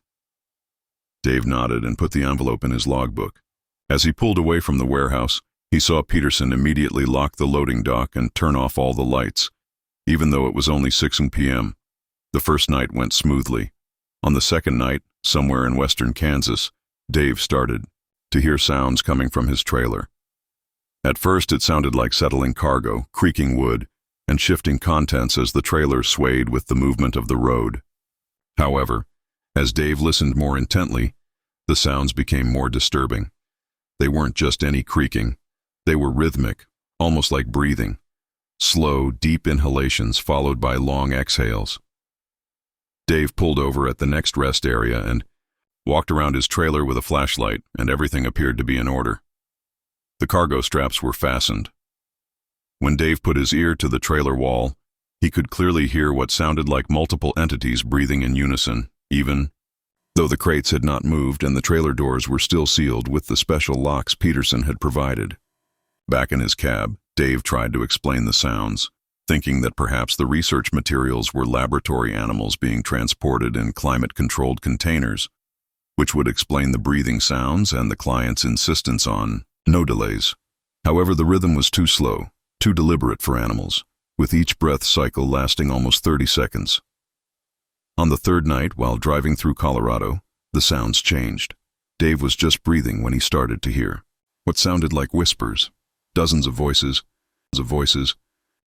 Dave nodded and put the envelope in his logbook. As he pulled away from the warehouse, he saw Peterson immediately lock the loading dock and turn off all the lights. Even though it was only 6 p.m., the first night went smoothly. On the second night, somewhere in western Kansas, Dave started to hear sounds coming from his trailer. At first, it sounded like settling cargo, creaking wood, and shifting contents as the trailer swayed with the movement of the road. However, as Dave listened more intently, the sounds became more disturbing. They weren't just any creaking. They were rhythmic, almost like breathing. Slow, deep inhalations followed by long exhales. Dave pulled over at the next rest area and walked around his trailer with a flashlight, and everything appeared to be in order. The cargo straps were fastened. When Dave put his ear to the trailer wall, he could clearly hear what sounded like multiple entities breathing in unison, even though the crates had not moved and the trailer doors were still sealed with the special locks Peterson had provided. Back in his cab, Dave tried to explain the sounds, thinking that perhaps the research materials were laboratory animals being transported in climate-controlled containers, which would explain the breathing sounds and the client's insistence on no delays. However, the rhythm was too slow, too deliberate for animals, with each breath cycle lasting almost 30 seconds. On the third night, while driving through Colorado, the sounds changed. Dave was just breathing when he started to hear what sounded like whispers, dozens of voices,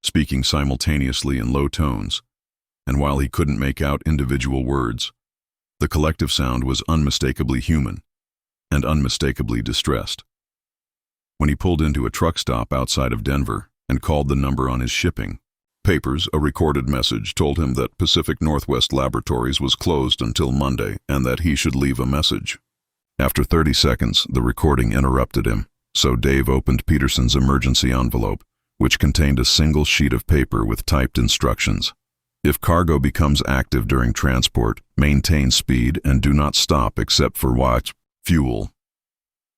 speaking simultaneously in low tones, and while he couldn't make out individual words, the collective sound was unmistakably human and unmistakably distressed. When he pulled into a truck stop outside of Denver and called the number on his shipping papers, a recorded message told him that Pacific Northwest Laboratories was closed until Monday and that he should leave a message. After 30 seconds, the recording interrupted him, so Dave opened Peterson's emergency envelope, which contained a single sheet of paper with typed instructions. If cargo becomes active during transport, maintain speed and do not stop except for fuel.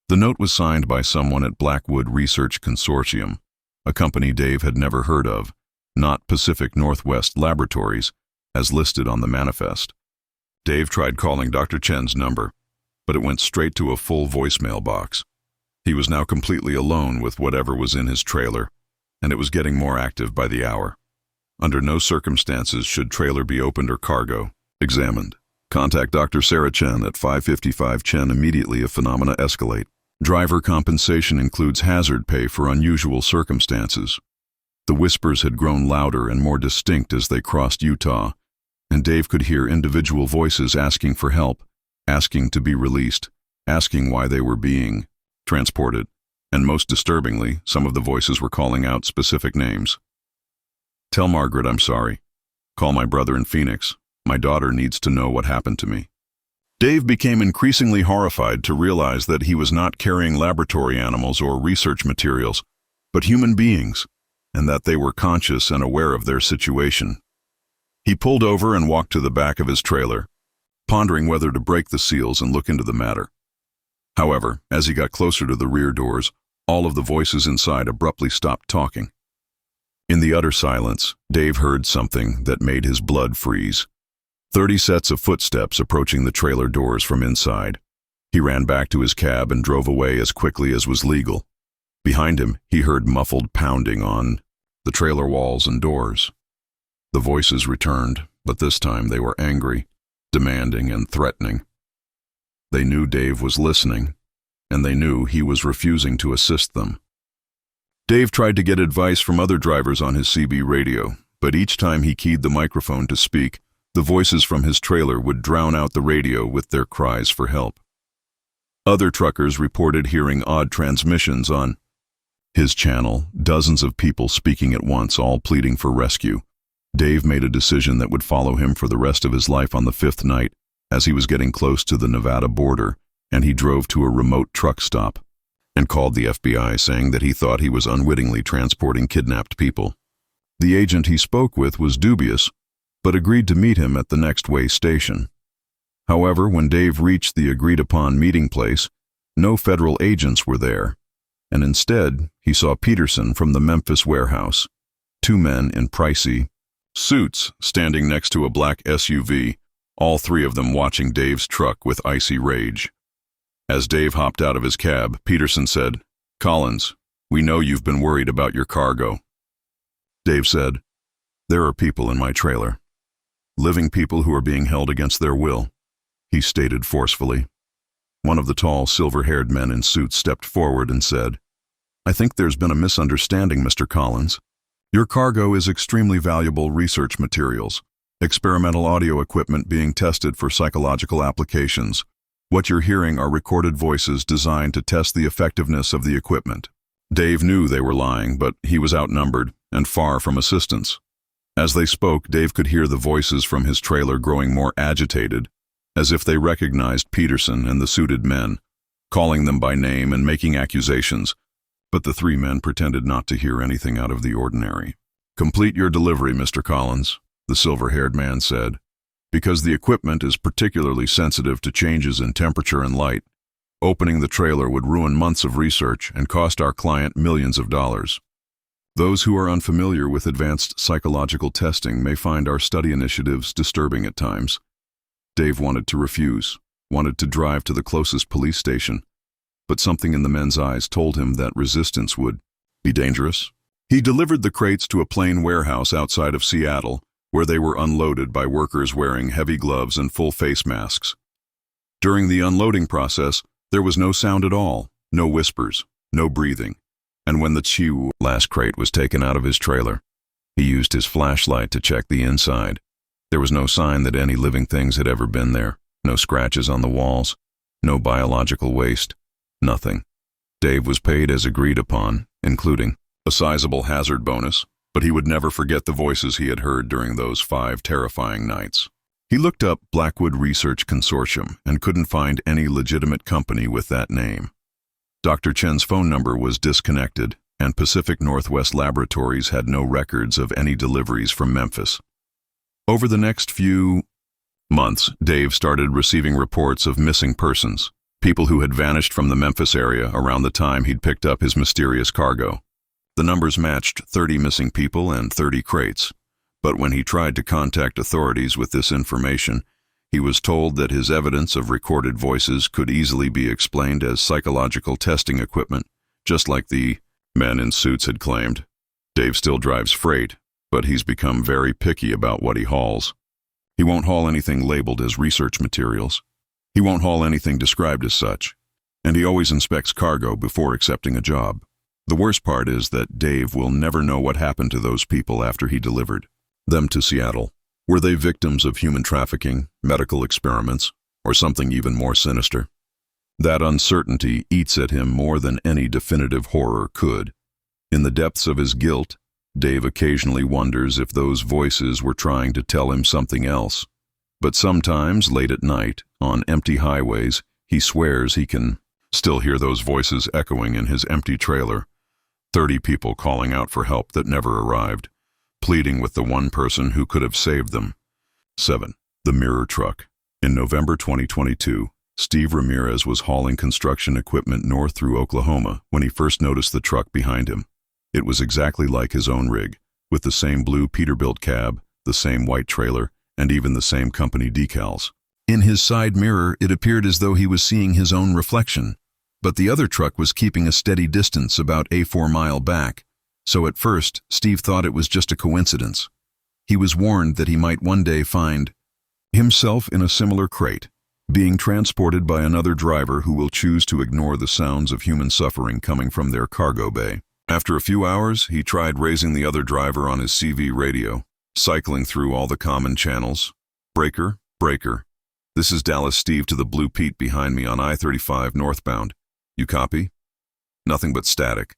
The note was signed by someone at Blackwood Research Consortium, a company Dave had never heard of, not Pacific Northwest Laboratories, as listed on the manifest. Dave tried calling Dr. Chen's number, but it went straight to a full voicemail box. He was now completely alone with whatever was in his trailer, and it was getting more active by the hour. Under no circumstances should trailer be opened or cargo examined. Contact Dr. Sarah Chen at 555 Chen immediately if phenomena escalate. Driver compensation includes hazard pay for unusual circumstances. The whispers had grown louder and more distinct as they crossed Utah, and Dave could hear individual voices asking for help, asking to be released, asking why they were being transported, and most disturbingly, some of the voices were calling out specific names. "Tell Margaret I'm sorry. Call my brother in Phoenix. My daughter needs to know what happened to me." Dave became increasingly horrified to realize that he was not carrying laboratory animals or research materials, but human beings, and that they were conscious and aware of their situation. He pulled over and walked to the back of his trailer, pondering whether to break the seals and look into the matter. However, as he got closer to the rear doors, all of the voices inside abruptly stopped talking. In the utter silence, Dave heard something that made his blood freeze. 30 sets of footsteps approaching the trailer doors from inside. He ran back to his cab and drove away as quickly as was legal. Behind him, he heard muffled pounding on the trailer walls and doors. The voices returned, but this time they were angry, demanding, and threatening. They knew Dave was listening, and they knew he was refusing to assist them. Dave tried to get advice from other drivers on his CB radio, but each time he keyed the microphone to speak, the voices from his trailer would drown out the radio with their cries for help. Other truckers reported hearing odd transmissions on his channel, dozens of people speaking at once, all pleading for rescue. Dave made a decision that would follow him for the rest of his life on the 5th night, as he was getting close to the Nevada border, and he drove to a remote truck stop. and called the FBI saying that he thought he was unwittingly transporting kidnapped people. The agent he spoke with was dubious, but agreed to meet him at the next way station. However, when Dave reached the agreed-upon meeting place, no federal agents were there, and instead he saw Peterson from the Memphis warehouse, two men in pricey suits standing next to a black SUV, all three of them watching Dave's truck with icy rage. As Dave hopped out of his cab, Peterson said, "Collins, we know you've been worried about your cargo." Dave said, "There are people in my trailer. Living people who are being held against their will," he stated forcefully. One of the tall, silver-haired men in suits stepped forward and said, "I think there's been a misunderstanding, Mr. Collins. Your cargo is extremely valuable research materials, experimental audio equipment being tested for psychological applications. What you're hearing are recorded voices designed to test the effectiveness of the equipment." Dave knew they were lying, but he was outnumbered and far from assistance. As they spoke, Dave could hear the voices from his trailer growing more agitated, as if they recognized Peterson and the suited men, calling them by name and making accusations, but the three men pretended not to hear anything out of the ordinary. "Complete your delivery, Mr. Collins," the silver-haired man said. "Because the equipment is particularly sensitive to changes in temperature and light, opening the trailer would ruin months of research and cost our client millions of dollars. Those who are unfamiliar with advanced psychological testing may find our study initiatives disturbing at times." Dave wanted to refuse, wanted to drive to the closest police station, but something in the men's eyes told him that resistance would be dangerous. He delivered the crates to a plain warehouse outside of Seattle, where they were unloaded by workers wearing heavy gloves and full face masks. During the unloading process, there was no sound at all, no whispers, no breathing, and when the last crate was taken out of his trailer, he used his flashlight to check the inside. There was no sign that any living things had ever been there, no scratches on the walls, no biological waste, nothing. Dave was paid as agreed upon, including a sizable hazard bonus, but he would never forget the voices he had heard during those 5 terrifying nights. He looked up Blackwood Research Consortium and couldn't find any legitimate company with that name. Dr. Chen's phone number was disconnected, and Pacific Northwest Laboratories had no records of any deliveries from Memphis. Over the next few months, Dave started receiving reports of missing persons, people who had vanished from the Memphis area around the time he'd picked up his mysterious cargo. The numbers matched 30 missing people and 30 crates, but when he tried to contact authorities with this information, he was told that his evidence of recorded voices could easily be explained as psychological testing equipment, just like the men in suits had claimed. Dave still drives freight, but he's become very picky about what he hauls. He won't haul anything labeled as research materials. He won't haul anything described as such, and he always inspects cargo before accepting a job. The worst part is that Dave will never know what happened to those people after he delivered them to Seattle. Were they victims of human trafficking, medical experiments, or something even more sinister? That uncertainty eats at him more than any definitive horror could. In the depths of his guilt, Dave occasionally wonders if those voices were trying to tell him something else. But sometimes, late at night, on empty highways, he swears he can still hear those voices echoing in his empty trailer. 30 people calling out for help that never arrived, pleading with the one person who could have saved them. 7. The Mirror Truck. In November 2022, Steve Ramirez was hauling construction equipment north through Oklahoma when he first noticed the truck behind him. It was exactly like his own rig, with the same blue Peterbilt cab, the same white trailer, and even the same company decals. In his side mirror, it appeared as though he was seeing his own reflection, but the other truck was keeping a steady distance about a 4-mile back, so at first, Steve thought it was just a coincidence. He was warned that he might one day find himself in a similar crate, being transported by another driver who will choose to ignore the sounds of human suffering coming from their cargo bay. After a few hours, he tried raising the other driver on his CV radio, cycling through all the common channels. "Breaker, breaker. This is Dallas Steve to the Blue Pete behind me on I-35 northbound. You copy?" Nothing but static.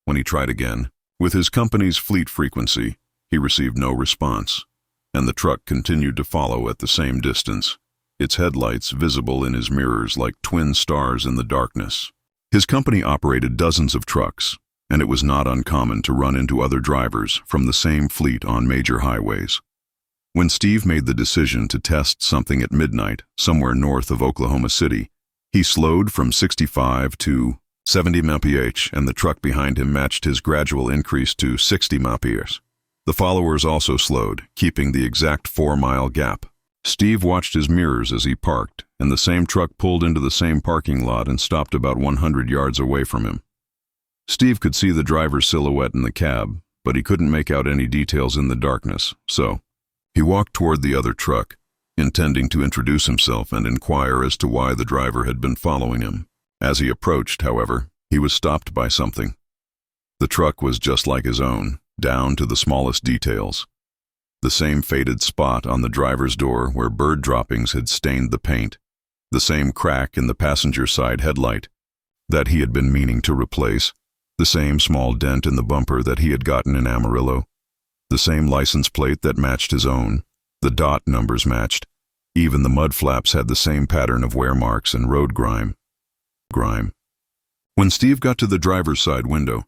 When he tried again, with his company's fleet frequency, he received no response, and the truck continued to follow at the same distance, its headlights visible in his mirrors like twin stars in the darkness. His company operated dozens of trucks, and it was not uncommon to run into other drivers from the same fleet on major highways. When Steve made the decision to test something at midnight somewhere north of Oklahoma City, he slowed from 65 to 70 mph, and the truck behind him matched his gradual increase to 60 mph. The followers also slowed, keeping the exact 4-mile gap. Steve watched his mirrors as he parked, and the same truck pulled into the same parking lot and stopped about 100 yards away from him. Steve could see the driver's silhouette in the cab, but he couldn't make out any details in the darkness, so he walked toward the other truck, intending to introduce himself and inquire as to why the driver had been following him. As he approached, however, he was stopped by something. The truck was just like his own, down to the smallest details. The same faded spot on the driver's door where bird droppings had stained the paint, the same crack in the passenger side headlight that he had been meaning to replace, the same small dent in the bumper that he had gotten in Amarillo, the same license plate that matched his own, the dot numbers matched, even the mud flaps had the same pattern of wear marks and road grime. When Steve got to the driver's side window,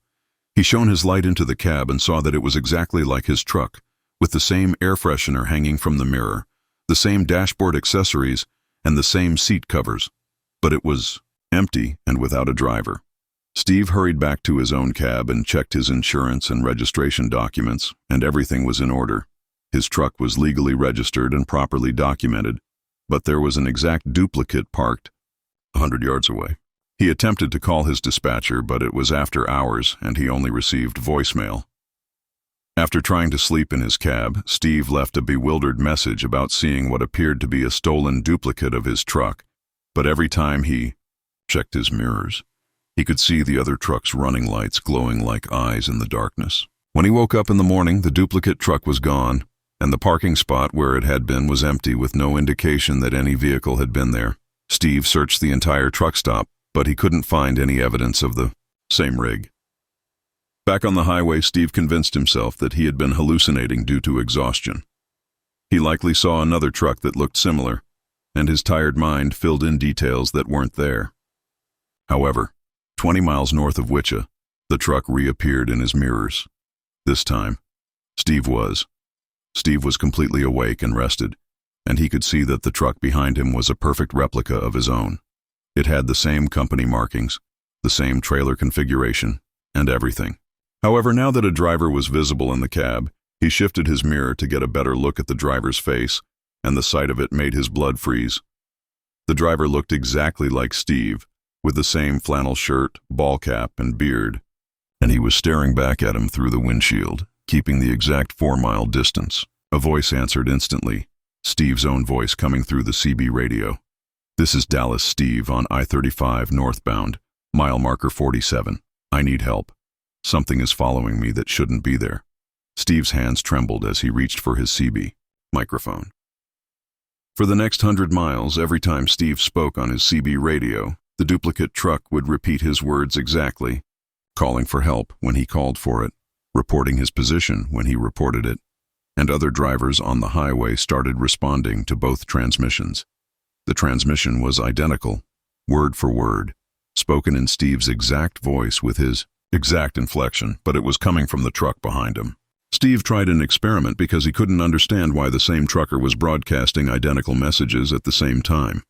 he shone his light into the cab and saw that it was exactly like his truck, with the same air freshener hanging from the mirror, the same dashboard accessories, and the same seat covers. But it was empty and without a driver. Steve hurried back to his own cab and checked his insurance and registration documents, and everything was in order. His truck was legally registered and properly documented, but there was an exact duplicate parked 100 yards away. He attempted to call his dispatcher, but it was after hours and he only received voicemail. After trying to sleep in his cab, Steve left a bewildered message about seeing what appeared to be a stolen duplicate of his truck, but every time he checked his mirrors, he could see the other truck's running lights glowing like eyes in the darkness. When he woke up in the morning, the duplicate truck was gone, and the parking spot where it had been was empty with no indication that any vehicle had been there. Steve searched the entire truck stop, but he couldn't find any evidence of the same rig. Back on the highway, Steve convinced himself that he had been hallucinating due to exhaustion. He likely saw another truck that looked similar, and his tired mind filled in details that weren't there. However, 20 miles north of Wichita, the truck reappeared in his mirrors. This time, Steve was completely awake and rested, and he could see that the truck behind him was a perfect replica of his own. It had the same company markings, the same trailer configuration, and everything. However, now that a driver was visible in the cab, he shifted his mirror to get a better look at the driver's face, and the sight of it made his blood freeze. The driver looked exactly like Steve, with the same flannel shirt, ball cap, and beard, and he was staring back at him through the windshield, keeping the exact 4-mile distance. A voice answered instantly, Steve's own voice coming through the CB radio. "This is Dallas Steve on I-35 northbound, mile marker 47. I need help. Something is following me that shouldn't be there." Steve's hands trembled as he reached for his CB microphone. For the next 100 miles, every time Steve spoke on his CB radio, the duplicate truck would repeat his words exactly, calling for help when he called for it, reporting his position when he reported it, and other drivers on the highway started responding to both transmissions. The transmission was identical, word for word, spoken in Steve's exact voice with his exact inflection, but it was coming from the truck behind him. Steve tried an experiment because he couldn't understand why the same trucker was broadcasting identical messages at the same time.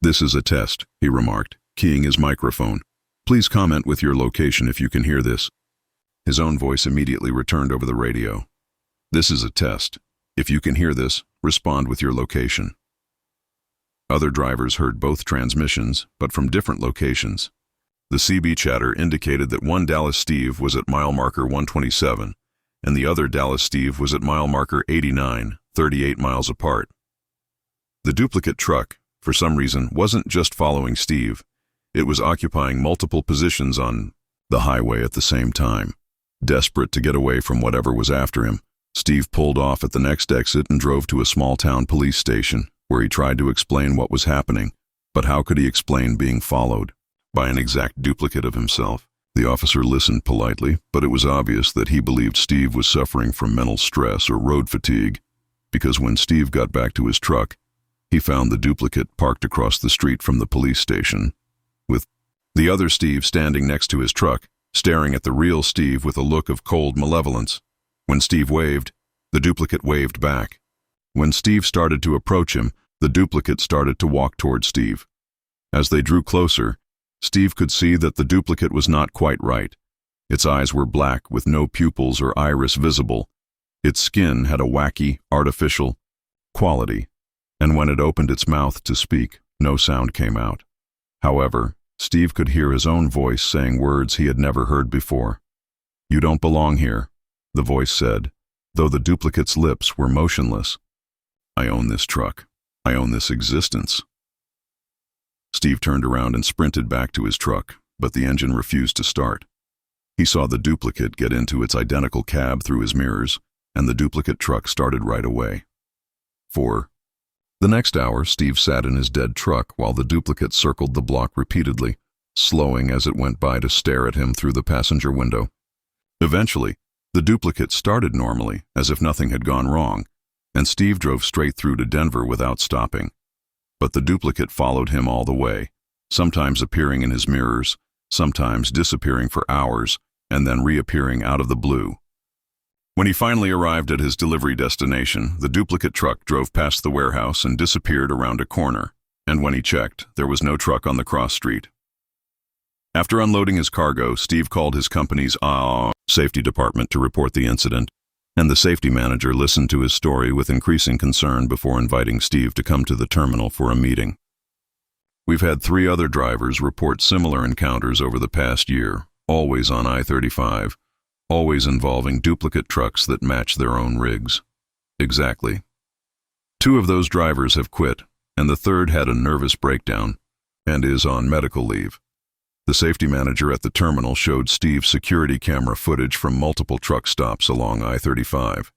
"This is a test," he remarked, keying his microphone. "Please comment with your location if you can hear this." His own voice immediately returned over the radio. "This is a test. If you can hear this, respond with your location." Other drivers heard both transmissions, but from different locations. The CB chatter indicated that one Dallas Steve was at mile marker 127, and the other Dallas Steve was at mile marker 89, 38 miles apart. The duplicate truck, for some reason, wasn't just following Steve. It was occupying multiple positions on the highway at the same time. Desperate to get away from whatever was after him, Steve pulled off at the next exit and drove to a small-town police station, where he tried to explain what was happening. But how could he explain being followed by an exact duplicate of himself? The officer listened politely, but it was obvious that he believed Steve was suffering from mental stress or road fatigue, because when Steve got back to his truck, he found the duplicate parked across the street from the police station, with The other Steve standing next to his truck, staring at the real Steve with a look of cold malevolence. When Steve waved, the duplicate waved back. When Steve started to approach him, the duplicate started to walk toward Steve. As they drew closer, Steve could see that the duplicate was not quite right. Its eyes were black with no pupils or iris visible. Its skin had a wacky, artificial quality, and when it opened its mouth to speak, no sound came out. However, Steve could hear his own voice saying words he had never heard before. "You don't belong here," the voice said, though the duplicate's lips were motionless. "I own this truck. I own this existence." Steve turned around and sprinted back to his truck, but the engine refused to start. He saw the duplicate get into its identical cab through his mirrors, and the duplicate truck started right away. For the next hour, Steve sat in his dead truck while the duplicate circled the block repeatedly, slowing as it went by to stare at him through the passenger window. Eventually, the duplicate started normally, as if nothing had gone wrong, and Steve drove straight through to Denver without stopping. But the duplicate followed him all the way, sometimes appearing in his mirrors, sometimes disappearing for hours, and then reappearing out of the blue. When he finally arrived at his delivery destination, the duplicate truck drove past the warehouse and disappeared around a corner, and when he checked, there was no truck on the cross street. After unloading his cargo, Steve called his company's safety department to report the incident, and the safety manager listened to his story with increasing concern before inviting Steve to come to the terminal for a meeting. "We've had 3 other drivers report similar encounters over the past year, always on I-35, always involving duplicate trucks that match their own rigs." "Exactly. 2 of those drivers have quit, and the 3rd had a nervous breakdown and is on medical leave." The safety manager at the terminal showed Steve security camera footage from multiple truck stops along I-35.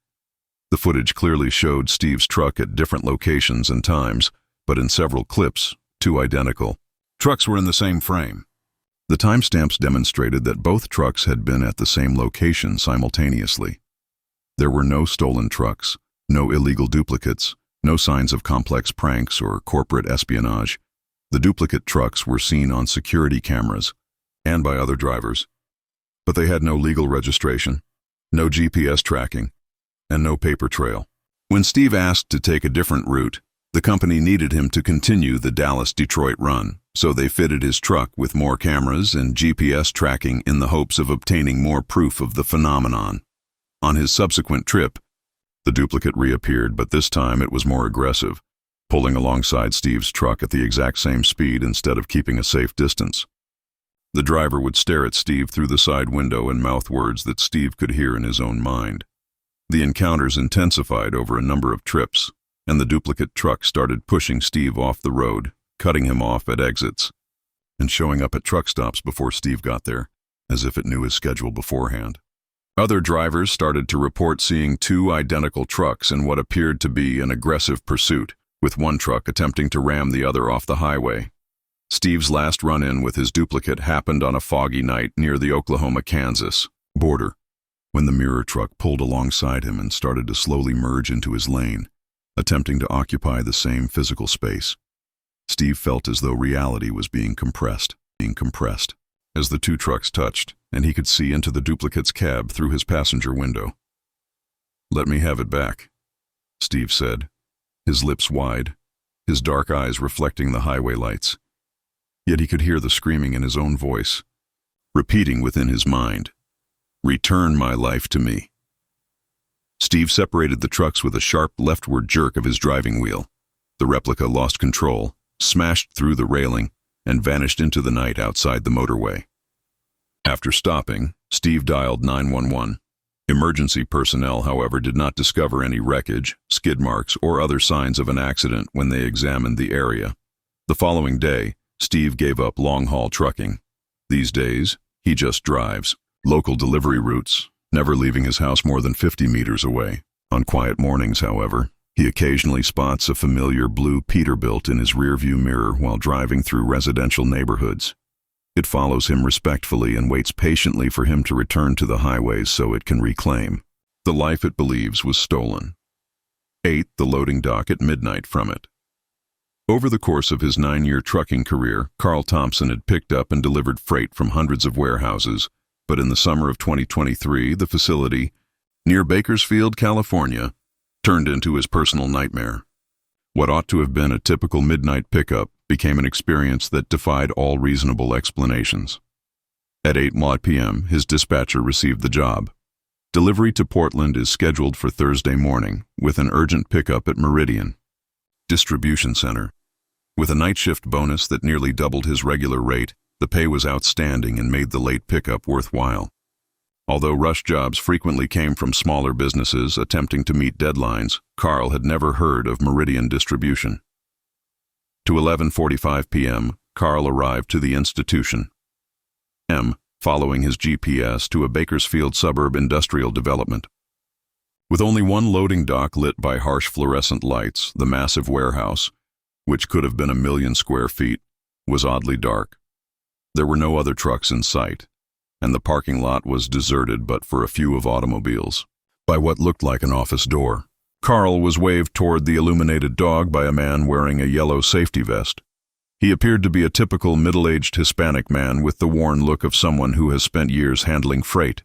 The footage clearly showed Steve's truck at different locations and times, but in several clips, 2 identical trucks were in the same frame. The timestamps demonstrated that both trucks had been at the same location simultaneously. There were no stolen trucks, no illegal duplicates, no signs of complex pranks or corporate espionage. The duplicate trucks were seen on security cameras and by other drivers, but they had no legal registration, no GPS tracking, and no paper trail. When Steve asked to take a different route, the company needed him to continue the Dallas-Detroit run, so they fitted his truck with more cameras and GPS tracking in the hopes of obtaining more proof of the phenomenon. On his subsequent trip, the duplicate reappeared, but this time it was more aggressive, pulling alongside Steve's truck at the exact same speed instead of keeping a safe distance. The driver would stare at Steve through the side window and mouth words that Steve could hear in his own mind. The encounters intensified over a number of trips, and the duplicate truck started pushing Steve off the road, cutting him off at exits, and showing up at truck stops before Steve got there, as if it knew his schedule beforehand. Other drivers started to report seeing 2 identical trucks in what appeared to be an aggressive pursuit, with one truck attempting to ram the other off the highway. Steve's last run-in with his duplicate happened on a foggy night near the Oklahoma-Kansas border, when the mirror truck pulled alongside him and started to slowly merge into his lane, attempting to occupy the same physical space. Steve felt as though reality was being compressed, as the 2 trucks touched, and he could see into the duplicate's cab through his passenger window. "Let me have it back," Steve said, his lips wide, his dark eyes reflecting the highway lights. Yet he could hear the screaming in his own voice, repeating within his mind, "Return my life to me." Steve separated the trucks with a sharp leftward jerk of his driving wheel. The replica lost control, smashed through the railing, and vanished into the night outside the motorway. After stopping, Steve dialed 911. Emergency personnel, however, did not discover any wreckage, skid marks, or other signs of an accident when they examined the area. The following day, Steve gave up long-haul trucking. These days, he just drives local delivery routes, never leaving his house more than 50 meters away. On quiet mornings, however, he occasionally spots a familiar blue Peterbilt in his rearview mirror while driving through residential neighborhoods. It follows him respectfully and waits patiently for him to return to the highways so it can reclaim the life it believes was stolen. 8. The loading dock at midnight from it. Over the course of his 9-year trucking career, Carl Thompson had picked up and delivered freight from hundreds of warehouses, but in the summer of 2023, the facility, near Bakersfield, California, turned into his personal nightmare. What ought to have been a typical midnight pickup became an experience that defied all reasonable explanations. At 8 p.m., his dispatcher received the job. Delivery to Portland is scheduled for Thursday morning, with an urgent pickup at Meridian Distribution Center. With a night shift bonus that nearly doubled his regular rate, the pay was outstanding and made the late pickup worthwhile. Although rush jobs frequently came from smaller businesses attempting to meet deadlines, Carl had never heard of Meridian Distribution. To 11:45 p.m., Carl arrived to the institution, following his GPS to a Bakersfield suburb industrial development. With only one loading dock lit by harsh fluorescent lights, the massive warehouse, which could have been 1 million square feet, was oddly dark. There were no other trucks in sight, and the parking lot was deserted but for a few of automobiles. By what looked like an office door, Carl was waved toward the illuminated dog by a man wearing a yellow safety vest. He appeared to be a typical middle-aged Hispanic man with the worn look of someone who has spent years handling freight.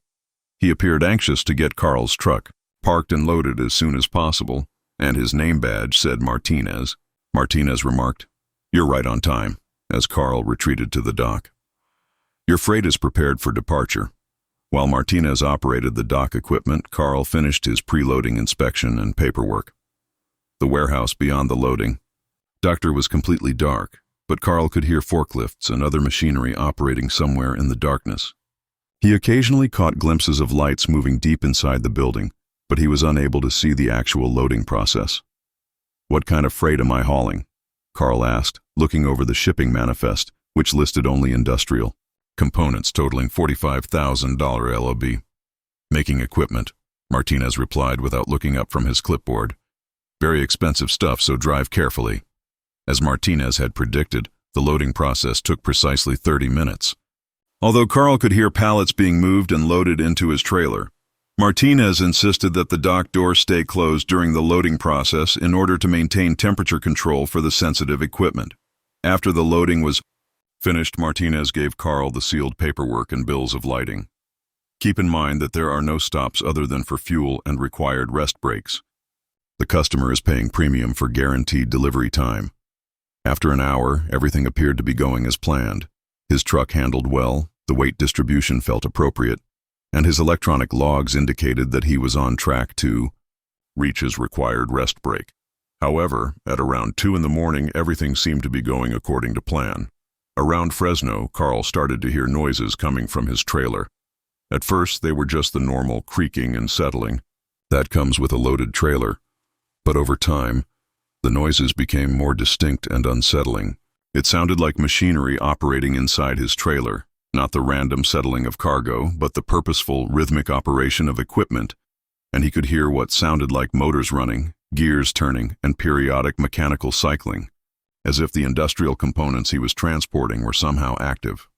He appeared anxious to get Carl's truck parked and loaded as soon as possible, and his name badge said Martinez. Martinez remarked, "You're right on time," as Carl retreated to the dock. "Your freight is prepared for departure." While Martinez operated the dock equipment, Carl finished his preloading inspection and paperwork. The warehouse beyond the loading doctor was completely dark, but Carl could hear forklifts and other machinery operating somewhere in the darkness. He occasionally caught glimpses of lights moving deep inside the building, but he was unable to see the actual loading process. "What kind of freight am I hauling?" Carl asked, looking over the shipping manifest, which listed only industrial components totaling $45,000 LOB. "Making equipment," Martinez replied without looking up from his clipboard. "Very expensive stuff, so drive carefully." As Martinez had predicted, the loading process took precisely 30 minutes. Although Carl could hear pallets being moved and loaded into his trailer, Martinez insisted that the dock door stay closed during the loading process in order to maintain temperature control for the sensitive equipment. After the loading was finished, Martinez gave Carl the sealed paperwork and bills of lading. "Keep in mind that there are no stops other than for fuel and required rest breaks. The customer is paying premium for guaranteed delivery time." After an hour, everything appeared to be going as planned. His truck handled well, the weight distribution felt appropriate, and his electronic logs indicated that he was on track to reach his required rest break. However, at around 2 in the morning, everything seemed to be going according to plan. Around Fresno, Carl started to hear noises coming from his trailer. At first, they were just the normal creaking and settling that comes with a loaded trailer. But over time, the noises became more distinct and unsettling. It sounded like machinery operating inside his trailer, not the random settling of cargo, but the purposeful, rhythmic operation of equipment, and he could hear what sounded like motors running, gears turning, and periodic mechanical cycling, as if the industrial components he was transporting were somehow active.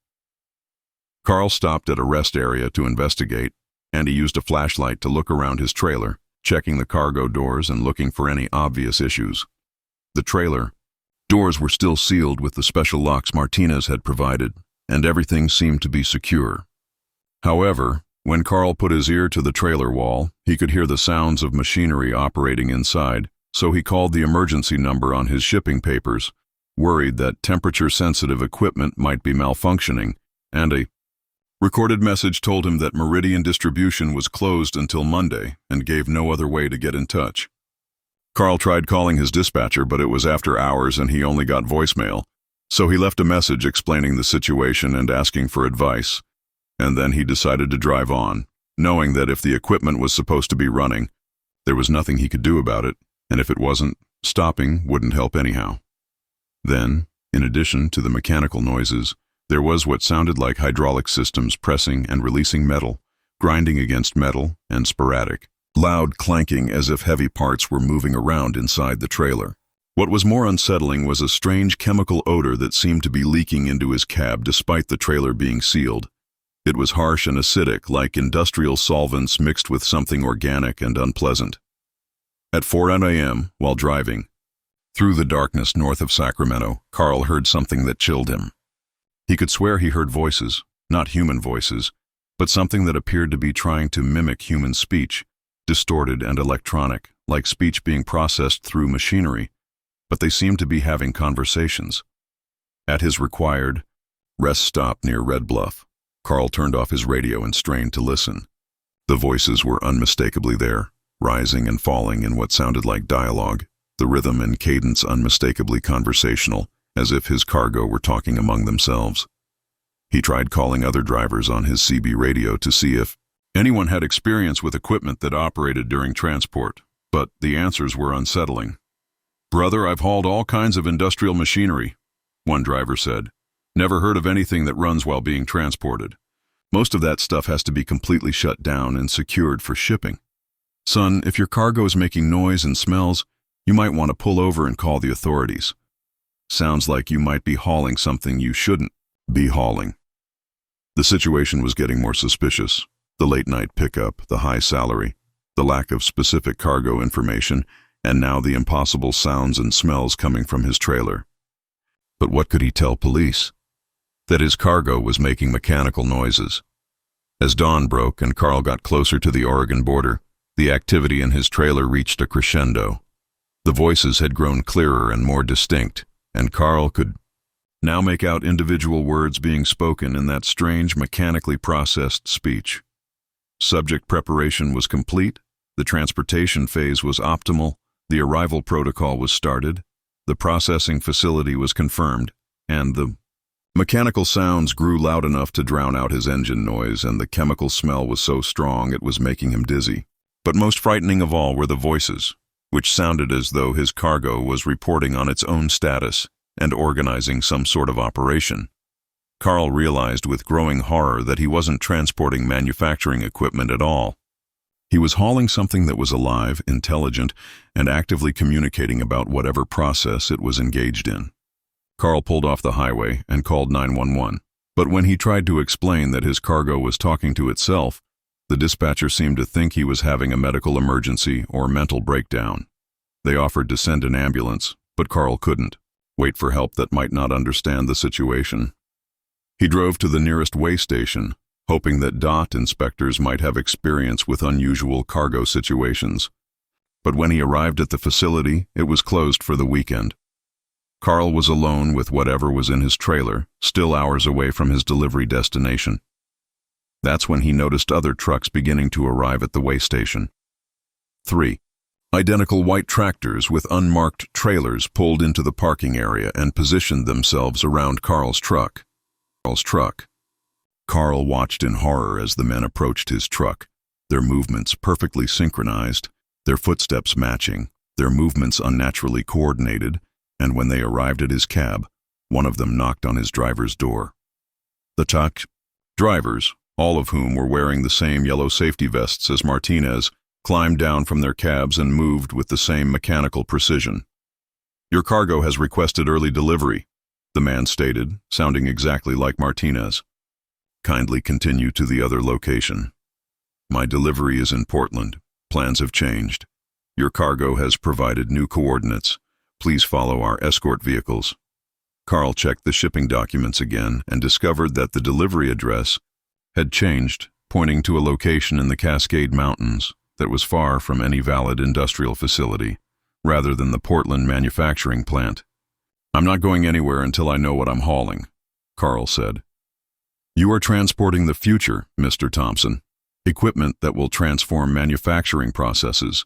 Carl stopped at a rest area to investigate, and he used a flashlight to look around his trailer, checking the cargo doors and looking for any obvious issues. The trailer doors were still sealed with the special locks Martinez had provided, and everything seemed to be secure. However, when Carl put his ear to the trailer wall, he could hear the sounds of machinery operating inside, so he called the emergency number on his shipping papers, worried that temperature-sensitive equipment might be malfunctioning, and a recorded message told him that Meridian Distribution was closed until Monday and gave no other way to get in touch. Carl tried calling his dispatcher, but it was after hours and he only got voicemail, so he left a message explaining the situation and asking for advice, and then he decided to drive on, knowing that if the equipment was supposed to be running, there was nothing he could do about it, and if it wasn't, stopping wouldn't help anyhow. Then, in addition to the mechanical noises, there was what sounded like hydraulic systems pressing and releasing metal, grinding against metal, and sporadic, loud clanking as if heavy parts were moving around inside the trailer. What was more unsettling was a strange chemical odor that seemed to be leaking into his cab despite the trailer being sealed. It was harsh and acidic, like industrial solvents mixed with something organic and unpleasant. At 4 a.m., while driving Through the darkness north of Sacramento, Carl heard something that chilled him. He could swear he heard voices, not human voices, but something that appeared to be trying to mimic human speech, distorted and electronic, like speech being processed through machinery, but they seemed to be having conversations. At his required rest stop near Red Bluff, Carl turned off his radio and strained to listen. The voices were unmistakably there, rising and falling in what sounded like dialogue, the rhythm and cadence unmistakably conversational, as if his cargo were talking among themselves. He tried calling other drivers on his CB radio to see if anyone had experience with equipment that operated during transport, but the answers were unsettling. "Brother, I've hauled all kinds of industrial machinery," one driver said. "Never heard of anything that runs while being transported. Most of that stuff has to be completely shut down and secured for shipping. Son, if your cargo is making noise and smells, you might want to pull over and call the authorities. Sounds like you might be hauling something you shouldn't be hauling." The situation was getting more suspicious. The late-night pickup, the high salary, the lack of specific cargo information, and now the impossible sounds and smells coming from his trailer. But what could he tell police? That his cargo was making mechanical noises. As dawn broke and Carl got closer to the Oregon border, the activity in his trailer reached a crescendo. The voices had grown clearer and more distinct, and Carl could now make out individual words being spoken in that strange, mechanically processed speech. Subject preparation was complete, the transportation phase was optimal, the arrival protocol was started, the processing facility was confirmed, and the mechanical sounds grew loud enough to drown out his engine noise, and the chemical smell was so strong it was making him dizzy. But most frightening of all were the voices, which sounded as though his cargo was reporting on its own status and organizing some sort of operation. Carl realized with growing horror that he wasn't transporting manufacturing equipment at all. He was hauling something that was alive, intelligent, and actively communicating about whatever process it was engaged in. Carl pulled off the highway and called 911, but when he tried to explain that his cargo was talking to itself, the dispatcher seemed to think he was having a medical emergency or mental breakdown. They offered to send an ambulance, but Carl couldn't wait for help that might not understand the situation. He drove to the nearest way station, hoping that DOT inspectors might have experience with unusual cargo situations. But when he arrived at the facility, it was closed for the weekend. Carl was alone with whatever was in his trailer, still hours away from his delivery destination. That's when he noticed other trucks beginning to arrive at the way station. 3. Identical white tractors with unmarked trailers pulled into the parking area and positioned themselves around Carl's truck. Carl watched in horror as the men approached his truck, their movements perfectly synchronized, their footsteps matching, their movements unnaturally coordinated, and when they arrived at his cab, one of them knocked on his driver's door. The truck drivers, all of whom were wearing the same yellow safety vests as Martinez, climbed down from their cabs and moved with the same mechanical precision. "Your cargo has requested early delivery," the man stated, sounding exactly like Martinez. "Kindly continue to the other location. My delivery is in Portland. Plans have changed. Your cargo has provided new coordinates. Please follow our escort vehicles." Carl checked the shipping documents again and discovered that the delivery address had changed, pointing to a location in the Cascade Mountains that was far from any valid industrial facility, rather than the Portland manufacturing plant. "I'm not going anywhere until I know what I'm hauling," Carl said. "You are transporting the future, Mr. Thompson. Equipment that will transform manufacturing processes.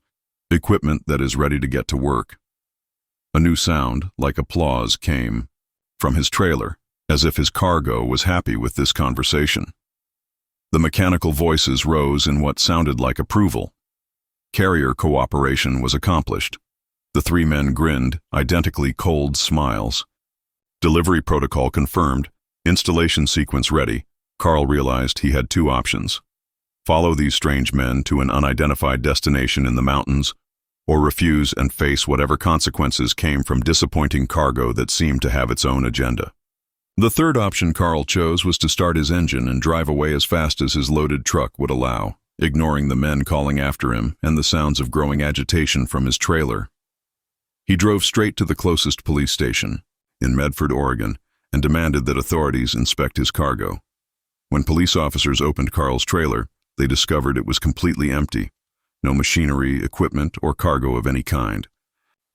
Equipment that is ready to get to work." A new sound, like applause, came from his trailer, as if his cargo was happy with this conversation. The mechanical voices rose in what sounded like approval. Carrier cooperation was accomplished. The three men grinned, identically cold smiles. Delivery protocol confirmed, installation sequence ready. Carl realized he had two options: follow these strange men to an unidentified destination in the mountains, or refuse and face whatever consequences came from disappointing cargo that seemed to have its own agenda. The third option Carl chose was to start his engine and drive away as fast as his loaded truck would allow, ignoring the men calling after him and the sounds of growing agitation from his trailer. He drove straight to the closest police station, in Medford, Oregon, and demanded that authorities inspect his cargo. When police officers opened Carl's trailer, they discovered it was completely empty. No machinery, equipment, or cargo of any kind.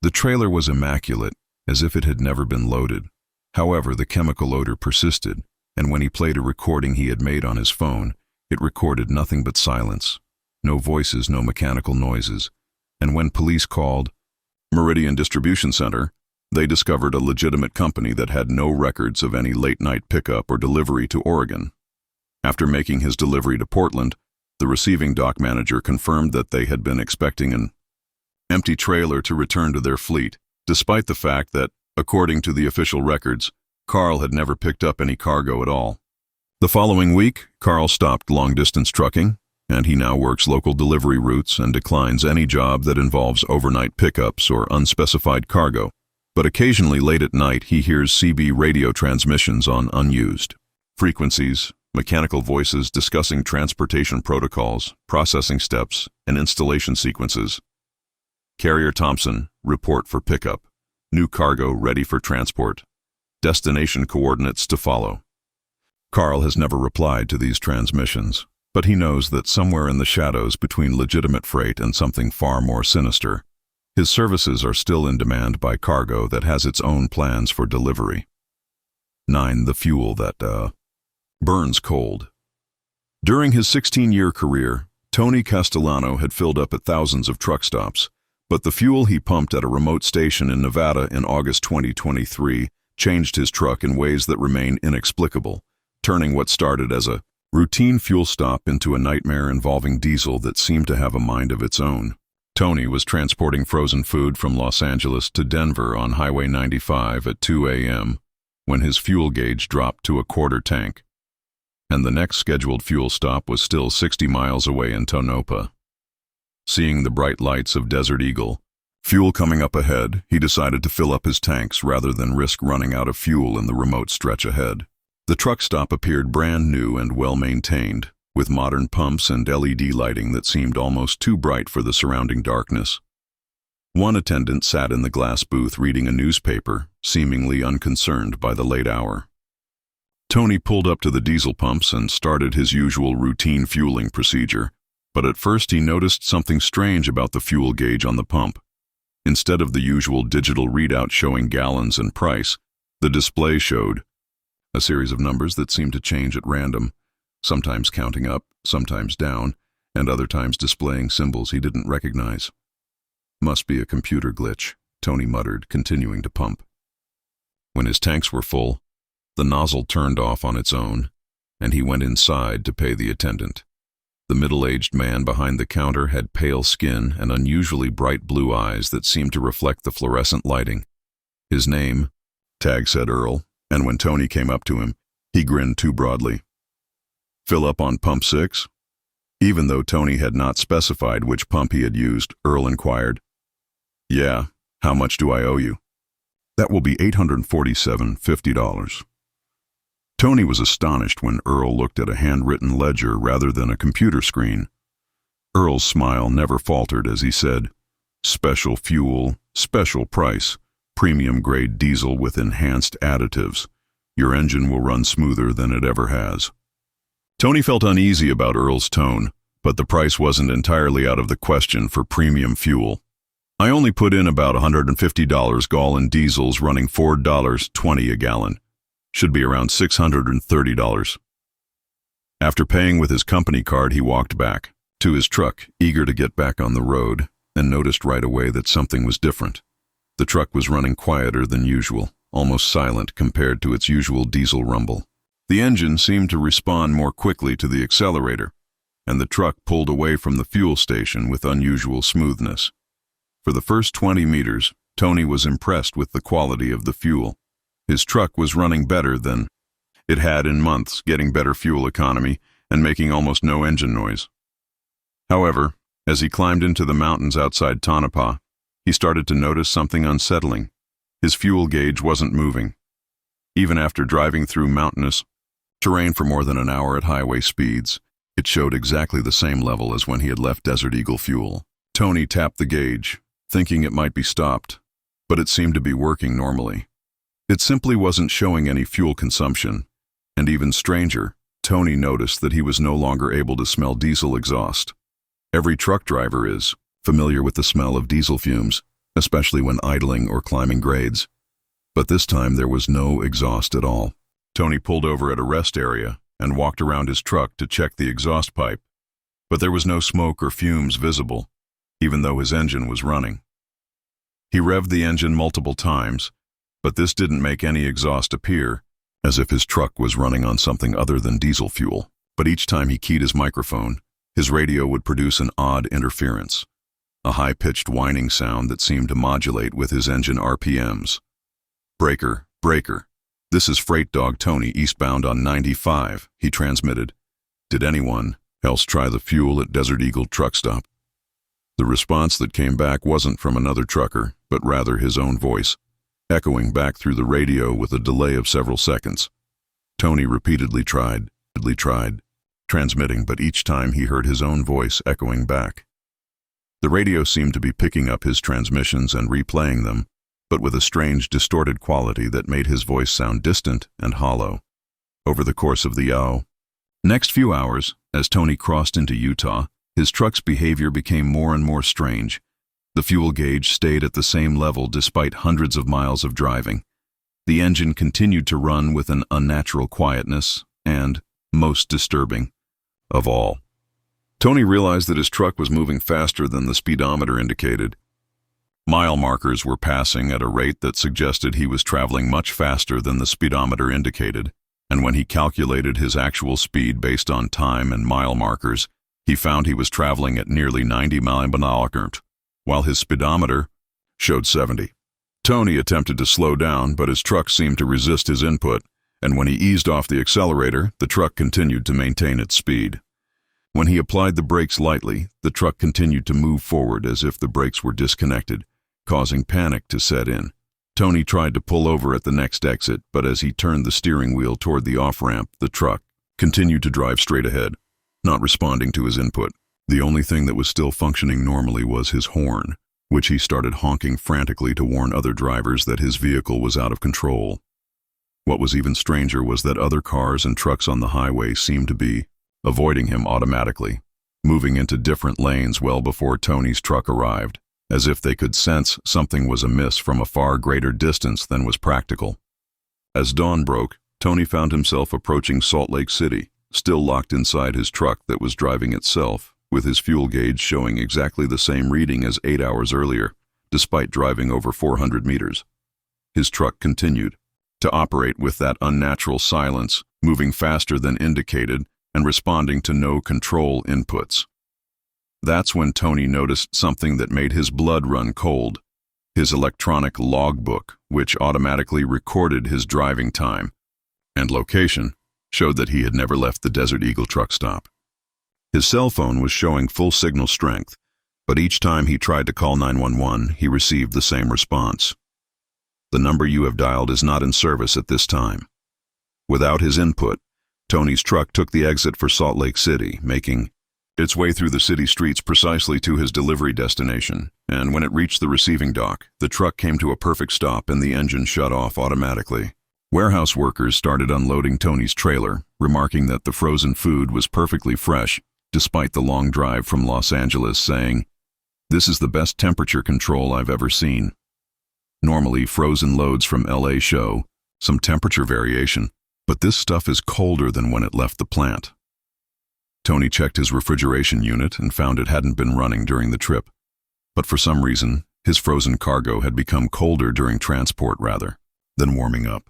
The trailer was immaculate, as if it had never been loaded. However, the chemical odor persisted, and when he played a recording he had made on his phone, it recorded nothing but silence. No voices, no mechanical noises. And when police called Meridian Distribution Center, they discovered a legitimate company that had no records of any late-night pickup or delivery to Oregon. After making his delivery to Portland, the receiving dock manager confirmed that they had been expecting an empty trailer to return to their fleet, despite the fact that, according to the official records, Carl had never picked up any cargo at all. The following week, Carl stopped long-distance trucking, and he now works local delivery routes and declines any job that involves overnight pickups or unspecified cargo. But occasionally late at night, he hears CB radio transmissions on unused frequencies, mechanical voices discussing transportation protocols, processing steps, and installation sequences. Carrier Thompson, report for pickup. New cargo ready for transport. Destination coordinates to follow. Carl has never replied to these transmissions, but he knows that somewhere in the shadows between legitimate freight and something far more sinister, his services are still in demand by cargo that has its own plans for delivery. 9. The fuel that, burns cold. During his 16-year career, Tony Castellano had filled up at thousands of truck stops, but the fuel he pumped at a remote station in Nevada in August 2023 changed his truck in ways that remain inexplicable, turning what started as a routine fuel stop into a nightmare involving diesel that seemed to have a mind of its own. Tony was transporting frozen food from Los Angeles to Denver on Highway 95 at 2 a.m. when his fuel gauge dropped to a quarter tank, and the next scheduled fuel stop was still 60 miles away in Tonopah. Seeing the bright lights of Desert Eagle, fuel coming up ahead, he decided to fill up his tanks rather than risk running out of fuel in the remote stretch ahead. The truck stop appeared brand new and well-maintained, with modern pumps and LED lighting that seemed almost too bright for the surrounding darkness. One attendant sat in the glass booth reading a newspaper, seemingly unconcerned by the late hour. Tony pulled up to the diesel pumps and started his usual routine fueling procedure, but at first he noticed something strange about the fuel gauge on the pump. Instead of the usual digital readout showing gallons and price, the display showed a series of numbers that seemed to change at random, sometimes counting up, sometimes down, and other times displaying symbols he didn't recognize. Must be a computer glitch, Tony muttered, continuing to pump. When his tanks were full, the nozzle turned off on its own, and he went inside to pay the attendant. The middle-aged man behind the counter had pale skin and unusually bright blue eyes that seemed to reflect the fluorescent lighting. His name, tag said Earl, and when Tony came up to him, he grinned too broadly. Fill up on pump 6? Even though Tony had not specified which pump he had used, Earl inquired. Yeah, how much do I owe you? That will be $847.50. Tony was astonished when Earl looked at a handwritten ledger rather than a computer screen. Earl's smile never faltered as he said, Special fuel, special price, premium-grade diesel with enhanced additives. Your engine will run smoother than it ever has. Tony felt uneasy about Earl's tone, but the price wasn't entirely out of the question for premium fuel. I only put in about $150 gallon diesels running $4.20 a gallon. Should be around $630. After paying with his company card, he walked back to his truck, eager to get back on the road, and noticed right away that something was different. The truck was running quieter than usual, almost silent compared to its usual diesel rumble. The engine seemed to respond more quickly to the accelerator, and the truck pulled away from the fuel station with unusual smoothness. For the first 20 meters, Tony was impressed with the quality of the fuel. His truck was running better than it had in months, getting better fuel economy and making almost no engine noise. However, as he climbed into the mountains outside Tonopah, he started to notice something unsettling. His fuel gauge wasn't moving. Even after driving through mountainous terrain for more than an hour at highway speeds, it showed exactly the same level as when he had left Desert Eagle fuel. Tony tapped the gauge, thinking it might be stopped, but it seemed to be working normally. It simply wasn't showing any fuel consumption, and even stranger, Tony noticed that he was no longer able to smell diesel exhaust. Every truck driver is familiar with the smell of diesel fumes, especially when idling or climbing grades. But this time there was no exhaust at all. Tony pulled over at a rest area and walked around his truck to check the exhaust pipe, but there was no smoke or fumes visible, even though his engine was running. He revved the engine multiple times, but this didn't make any exhaust appear, as if his truck was running on something other than diesel fuel. But each time he keyed his microphone, his radio would produce an odd interference, a high-pitched whining sound that seemed to modulate with his engine RPMs. "Breaker, breaker. This is Freight Dog Tony eastbound on 95, he transmitted. Did anyone else try the fuel at Desert Eagle truck stop? The response that came back wasn't from another trucker, but rather his own voice, echoing back through the radio with a delay of several seconds. Tony repeatedly tried, transmitting, but each time he heard his own voice echoing back. The radio seemed to be picking up his transmissions and replaying them, but with a strange, distorted quality that made his voice sound distant and hollow. Over the course of the next few hours, as Tony crossed into Utah, his truck's behavior became more and more strange. The fuel gauge stayed at the same level despite hundreds of miles of driving. The engine continued to run with an unnatural quietness, and, most disturbing of all, Tony realized that his truck was moving faster than the speedometer indicated. Mile markers were passing at a rate that suggested he was traveling much faster than the speedometer indicated, and when he calculated his actual speed based on time and mile markers, he found he was traveling at nearly 90 miles an hour, while his speedometer showed 70. Tony attempted to slow down, but his truck seemed to resist his input, and when he eased off the accelerator, the truck continued to maintain its speed. When he applied the brakes lightly, the truck continued to move forward as if the brakes were disconnected, causing panic to set in. Tony tried to pull over at the next exit, but as he turned the steering wheel toward the off-ramp, the truck continued to drive straight ahead, not responding to his input. The only thing that was still functioning normally was his horn, which he started honking frantically to warn other drivers that his vehicle was out of control. What was even stranger was that other cars and trucks on the highway seemed to be avoiding him automatically, moving into different lanes well before Tony's truck arrived, as if they could sense something was amiss from a far greater distance than was practical. As dawn broke, Tony found himself approaching Salt Lake City, still locked inside his truck that was driving itself, with his fuel gauge showing exactly the same reading as 8 hours earlier, despite driving over 400 meters. His truck continued to operate with that unnatural silence, moving faster than indicated and responding to no control inputs. That's when Tony noticed something that made his blood run cold: his electronic logbook, which automatically recorded his driving time and location, showed that he had never left the Desert Eagle truck stop. His cell phone was showing full signal strength, but each time he tried to call 911, he received the same response. "The number you have dialed is not in service at this time." Without his input, Tony's truck took the exit for Salt Lake City, making its way through the city streets precisely to his delivery destination, and when it reached the receiving dock, the truck came to a perfect stop and the engine shut off automatically. Warehouse workers started unloading Tony's trailer, remarking that the frozen food was perfectly fresh, despite the long drive from Los Angeles, saying, "This is the best temperature control I've ever seen." Normally, frozen loads from LA show some temperature variation, but this stuff is colder than when it left the plant. Tony checked his refrigeration unit and found it hadn't been running during the trip, but for some reason, his frozen cargo had become colder during transport rather than warming up.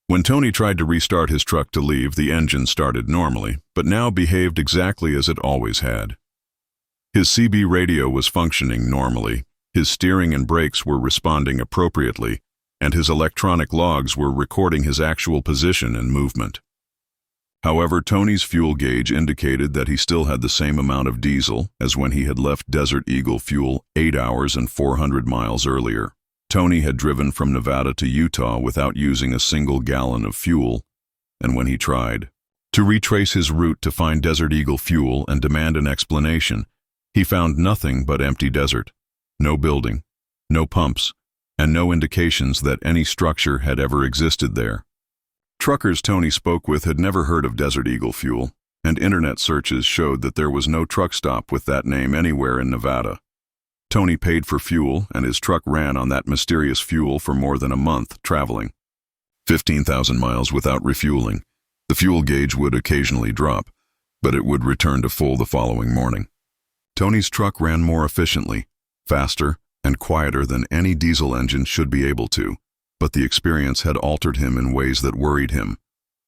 When Tony tried to restart his truck to leave, the engine started normally, but now behaved exactly as it always had. His CB radio was functioning normally, his steering and brakes were responding appropriately, and his electronic logs were recording his actual position and movement. However, Tony's fuel gauge indicated that he still had the same amount of diesel as when he had left Desert Eagle fuel 8 hours and 400 miles earlier. Tony had driven from Nevada to Utah without using a single gallon of fuel, and when he tried to retrace his route to find Desert Eagle fuel and demand an explanation, he found nothing but empty desert. No building, no pumps, and no indications that any structure had ever existed there. Truckers Tony spoke with had never heard of Desert Eagle fuel, and internet searches showed that there was no truck stop with that name anywhere in Nevada. Tony paid for fuel, and his truck ran on that mysterious fuel for more than a month, traveling 15,000 miles without refueling. The fuel gauge would occasionally drop, but it would return to full the following morning. Tony's truck ran more efficiently, faster, and quieter than any diesel engine should be able to, but the experience had altered him in ways that worried him.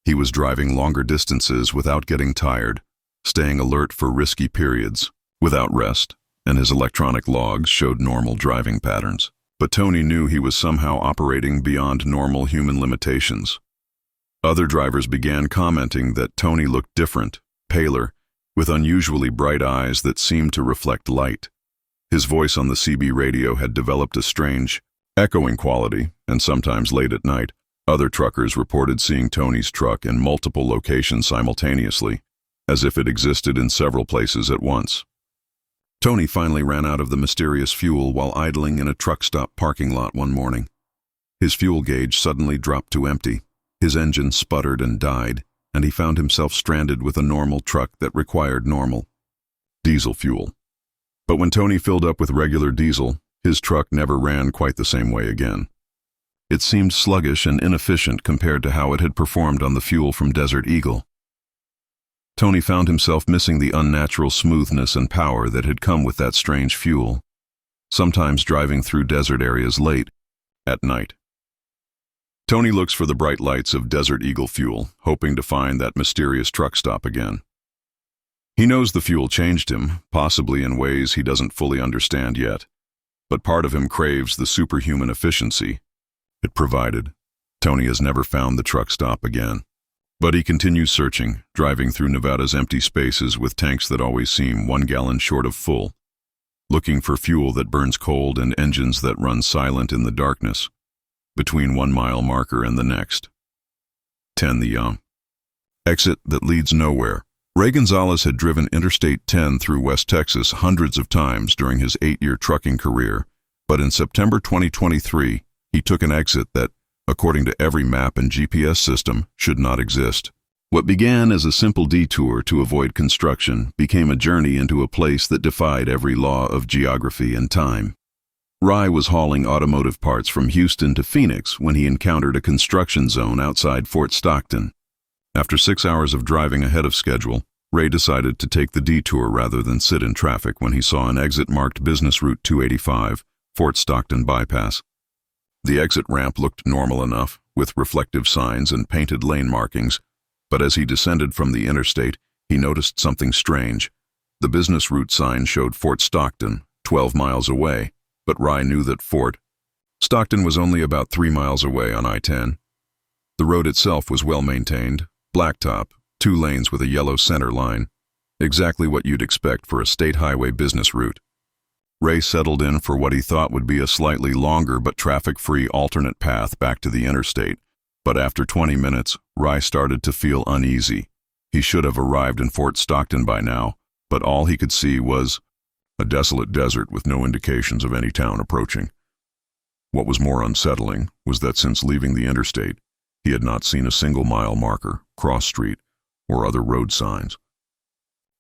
He was driving longer distances without getting tired, staying alert for risky periods, without rest, and his electronic logs showed normal driving patterns. But Tony knew he was somehow operating beyond normal human limitations. Other drivers began commenting that Tony looked different, paler, with unusually bright eyes that seemed to reflect light. His voice on the CB radio had developed a strange, echoing quality, and sometimes late at night, other truckers reported seeing Tony's truck in multiple locations simultaneously, as if it existed in several places at once. Tony finally ran out of the mysterious fuel while idling in a truck stop parking lot one morning. His fuel gauge suddenly dropped to empty, his engine sputtered and died, and he found himself stranded with a normal truck that required normal diesel fuel. But when Tony filled up with regular diesel, his truck never ran quite the same way again. It seemed sluggish and inefficient compared to how it had performed on the fuel from Desert Eagle. Tony found himself missing the unnatural smoothness and power that had come with that strange fuel, sometimes driving through desert areas late at night. Tony looks for the bright lights of Desert Eagle fuel, hoping to find that mysterious truck stop again. He knows the fuel changed him, possibly in ways he doesn't fully understand yet, but part of him craves the superhuman efficiency it provided. Tony has never found the truck stop again. But he continues searching, driving through Nevada's empty spaces with tanks that always seem 1 gallon short of full, looking for fuel that burns cold and engines that run silent in the darkness, between 1 mile marker and the next. 10. The exit that leads nowhere. Ray Gonzalez had driven Interstate 10 through West Texas hundreds of times during his 8-year trucking career, but in September 2023, he took an exit that, according to every map and GPS system, should not exist. What began as a simple detour to avoid construction became a journey into a place that defied every law of geography and time. Ray was hauling automotive parts from Houston to Phoenix when he encountered a construction zone outside Fort Stockton. After 6 hours of driving ahead of schedule, Ray decided to take the detour rather than sit in traffic when he saw an exit marked Business Route 285, Fort Stockton Bypass. The exit ramp looked normal enough, with reflective signs and painted lane markings, but as he descended from the interstate, he noticed something strange. The business route sign showed Fort Stockton, 12 miles away, but Ray knew that Fort Stockton was only about 3 miles away on I-10. The road itself was well maintained, blacktop, 2 lanes with a yellow center line, exactly what you'd expect for a state highway business route. Ray settled in for what he thought would be a slightly longer but traffic-free alternate path back to the interstate, but after 20 minutes, Ray started to feel uneasy. He should have arrived in Fort Stockton by now, but all he could see was a desolate desert with no indications of any town approaching. What was more unsettling was that since leaving the interstate, he had not seen a single mile marker, cross street, or other road signs.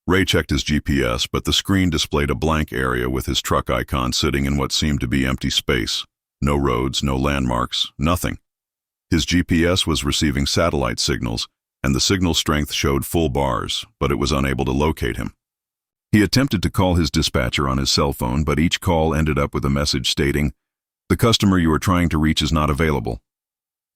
Ray checked his GPS, but the screen displayed a blank area with his truck icon sitting in what seemed to be empty space. No roads, no landmarks, nothing. His GPS was receiving satellite signals, and the signal strength showed full bars, but it was unable to locate him. He attempted to call his dispatcher on his cell phone, but each call ended up with a message stating, "The customer you are trying to reach is not available."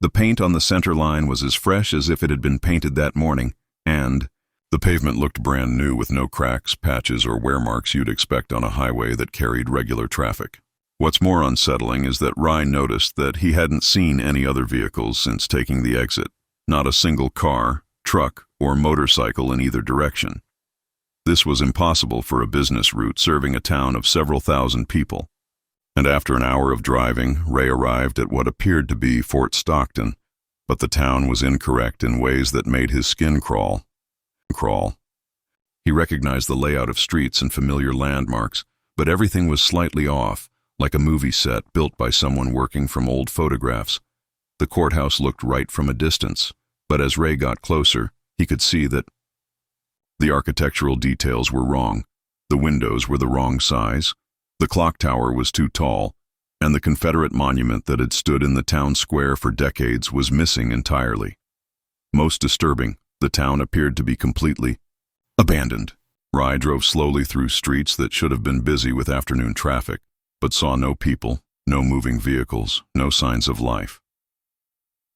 The paint on the center line was as fresh as if it had been painted that morning, and the pavement looked brand new with no cracks, patches, or wear marks you'd expect on a highway that carried regular traffic. What's more unsettling is that Ray noticed that he hadn't seen any other vehicles since taking the exit, not a single car, truck, or motorcycle in either direction. This was impossible for a business route serving a town of several thousand people. And after an hour of driving, Ray arrived at what appeared to be Fort Stockton, but the town was incorrect in ways that made his skin crawl. He recognized the layout of streets and familiar landmarks, but everything was slightly off, like a movie set built by someone working from old photographs. The courthouse looked right from a distance, but as Ray got closer, he could see that the architectural details were wrong. The windows were the wrong size, the clock tower was too tall, and the Confederate monument that had stood in the town square for decades was missing entirely. Most disturbing, the town appeared to be completely abandoned. Ray drove slowly through streets that should have been busy with afternoon traffic, but saw no people, no moving vehicles, no signs of life.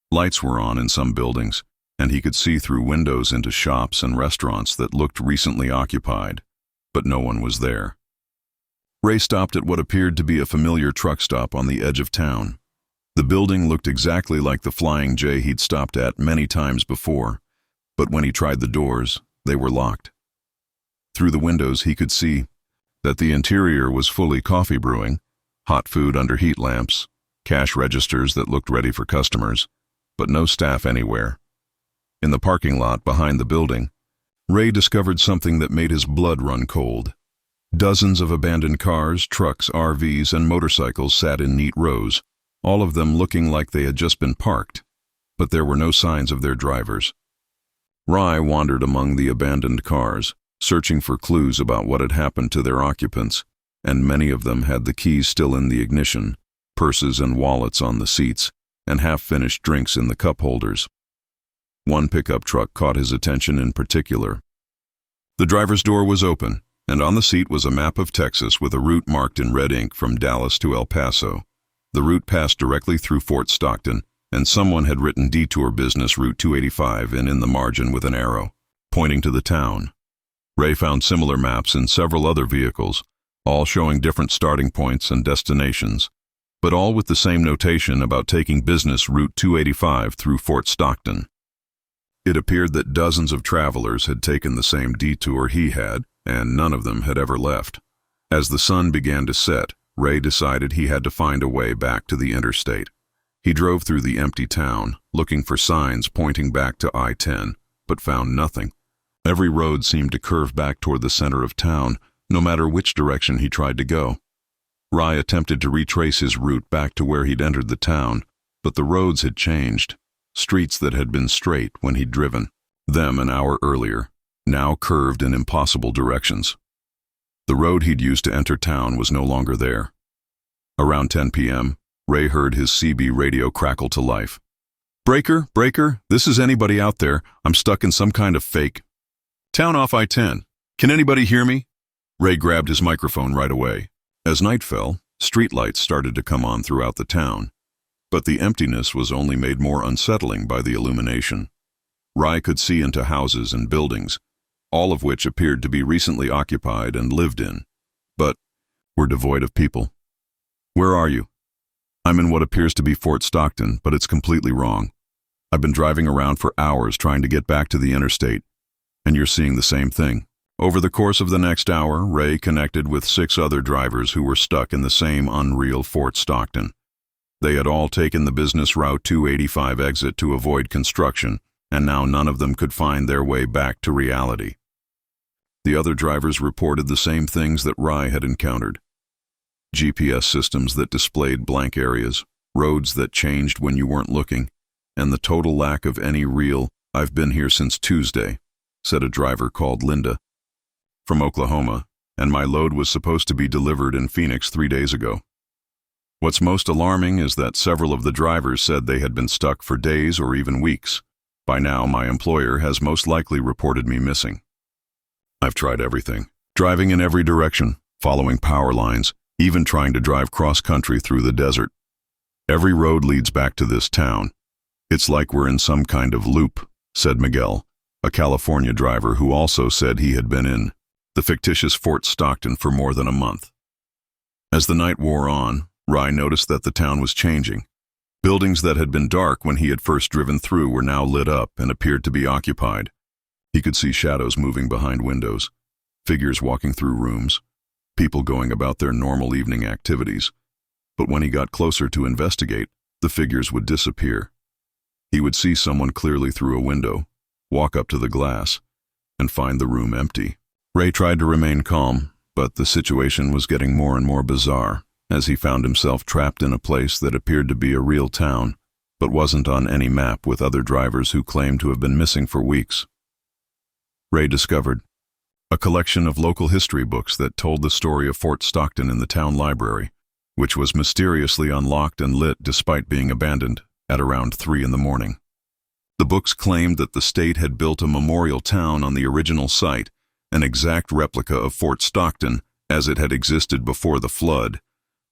Lights were on in some buildings, and he could see through windows into shops and restaurants that looked recently occupied, but no one was there. Ray stopped at what appeared to be a familiar truck stop on the edge of town. The building looked exactly like the Flying J he'd stopped at many times before, but when he tried the doors, they were locked. Through the windows he could see that the interior was fully coffee brewing, hot food under heat lamps, cash registers that looked ready for customers, but no staff anywhere. In the parking lot behind the building, Ray discovered something that made his blood run cold. Dozens of abandoned cars, trucks, RVs, and motorcycles sat in neat rows, all of them looking like they had just been parked, but there were no signs of their drivers. Ray wandered among the abandoned cars, searching for clues about what had happened to their occupants, and many of them had the keys still in the ignition, purses and wallets on the seats, and half-finished drinks in the cup holders. One pickup truck caught his attention in particular. The driver's door was open, and on the seat was a map of Texas with a route marked in red ink from Dallas to El Paso. The route passed directly through Fort Stockton, and someone had written Detour Business Route 285 in the margin with an arrow, pointing to the town. Ray found similar maps in several other vehicles, all showing different starting points and destinations, but all with the same notation about taking Business Route 285 through Fort Stockton. It appeared that dozens of travelers had taken the same detour he had, and none of them had ever left. As the sun began to set, Ray decided he had to find a way back to the interstate. He drove through the empty town, looking for signs pointing back to I-10, but found nothing. Every road seemed to curve back toward the center of town, no matter which direction he tried to go. Ray attempted to retrace his route back to where he'd entered the town, but the roads had changed. Streets that had been straight when he'd driven them an hour earlier, now curved in impossible directions. The road he'd used to enter town was no longer there. Around 10 p.m., Ray heard his CB radio crackle to life. "Breaker, breaker, this is anybody out there. I'm stuck in some kind of fake town off I-10. Can anybody hear me?" Ray grabbed his microphone right away. As night fell, streetlights started to come on throughout the town, but the emptiness was only made more unsettling by the illumination. Ray could see into houses and buildings, all of which appeared to be recently occupied and lived in, but were devoid of people. "Where are you?" "I'm in what appears to be Fort Stockton, but it's completely wrong. I've been driving around for hours trying to get back to the interstate, and you're seeing the same thing." Over the course of the next hour, Ray connected with 6 other drivers who were stuck in the same unreal Fort Stockton. They had all taken the business Route 285 exit to avoid construction, and now none of them could find their way back to reality. The other drivers reported the same things that Ray had encountered. GPS systems that displayed blank areas, roads that changed when you weren't looking, and the total lack of any real, "I've been here since Tuesday," said a driver called Linda, from Oklahoma, "and my load was supposed to be delivered in Phoenix 3 days ago." What's most alarming is that several of the drivers said they had been stuck for days or even weeks. By now, my employer has most likely reported me missing. "I've tried everything, driving in every direction, following power lines, even trying to drive cross-country through the desert. Every road leads back to this town. It's like we're in some kind of loop," said Miguel, a California driver who also said he had been in the fictitious Fort Stockton for more than a month. As the night wore on, Ray noticed that the town was changing. Buildings that had been dark when he had first driven through were now lit up and appeared to be occupied. He could see shadows moving behind windows, figures walking through rooms, people going about their normal evening activities. But when he got closer to investigate, the figures would disappear. He would see someone clearly through a window, walk up to the glass, and find the room empty. Ray tried to remain calm, but the situation was getting more and more bizarre. as he found himself trapped in a place that appeared to be a real town, but wasn't on any map, with other drivers who claimed to have been missing for weeks. Ray discovered a collection of local history books that told the story of Fort Stockton in the town library, which was mysteriously unlocked and lit despite being abandoned at around 3 in the morning. The books claimed that the state had built a memorial town on the original site, an exact replica of Fort Stockton as it had existed before the flood,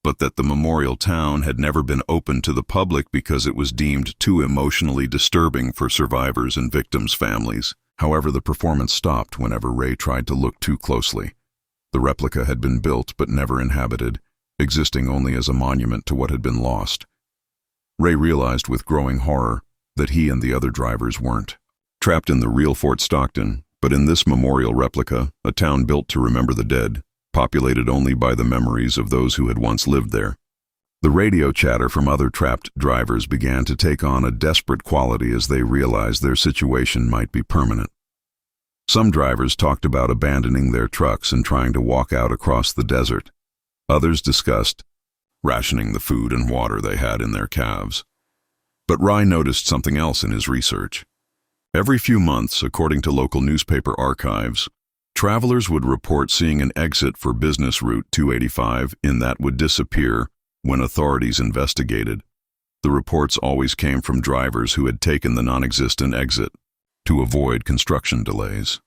but that the memorial town had never been opened to the public because it was deemed too emotionally disturbing for survivors and victims' families. However, the performance stopped whenever Ray tried to look too closely. The replica had been built but never inhabited, existing only as a monument to what had been lost. Ray realized with growing horror that he and the other drivers weren't trapped in the real Fort Stockton, but in this memorial replica, a town built to remember the dead, populated only by the memories of those who had once lived there. The radio chatter from other trapped drivers began to take on a desperate quality as they realized their situation might be permanent. Some drivers talked about abandoning their trucks and trying to walk out across the desert. Others discussed rationing the food and water they had in their calves. But Ray noticed something else in his research. Every few months, according to local newspaper archives, travelers would report seeing an exit for business route 285 that would disappear when authorities investigated. The reports always came from drivers who had taken the non-existent exit to avoid construction delays.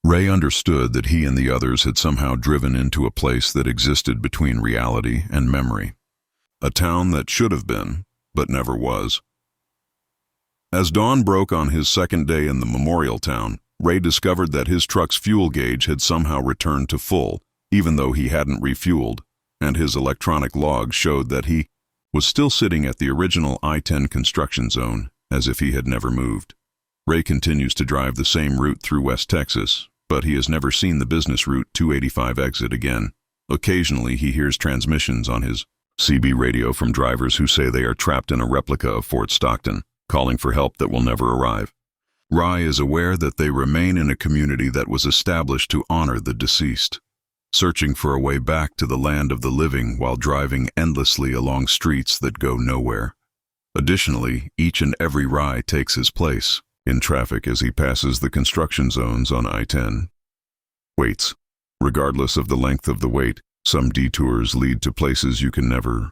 Ray understood that he and the others had somehow driven into a place that existed between reality and memory. A town that should have been, but never was. As dawn broke on his second day in the memorial town, Ray discovered that his truck's fuel gauge had somehow returned to full, even though he hadn't refueled, and his electronic log showed that he was still sitting at the original I-10 construction zone, as if he had never moved. Ray continues to drive the same route through West Texas, but he has never seen the business route 285 exit again. Occasionally, he hears transmissions on his CB radio from drivers who say they are trapped in a replica of Fort Stockton, calling for help that will never arrive. Ray is aware that they remain in a community that was established to honor the deceased, searching for a way back to the land of the living while driving endlessly along streets that go nowhere. Additionally, each and every Ray takes his place in traffic as he passes the construction zones on I-10. Waits. Regardless of the length of the wait, some detours lead to places you can never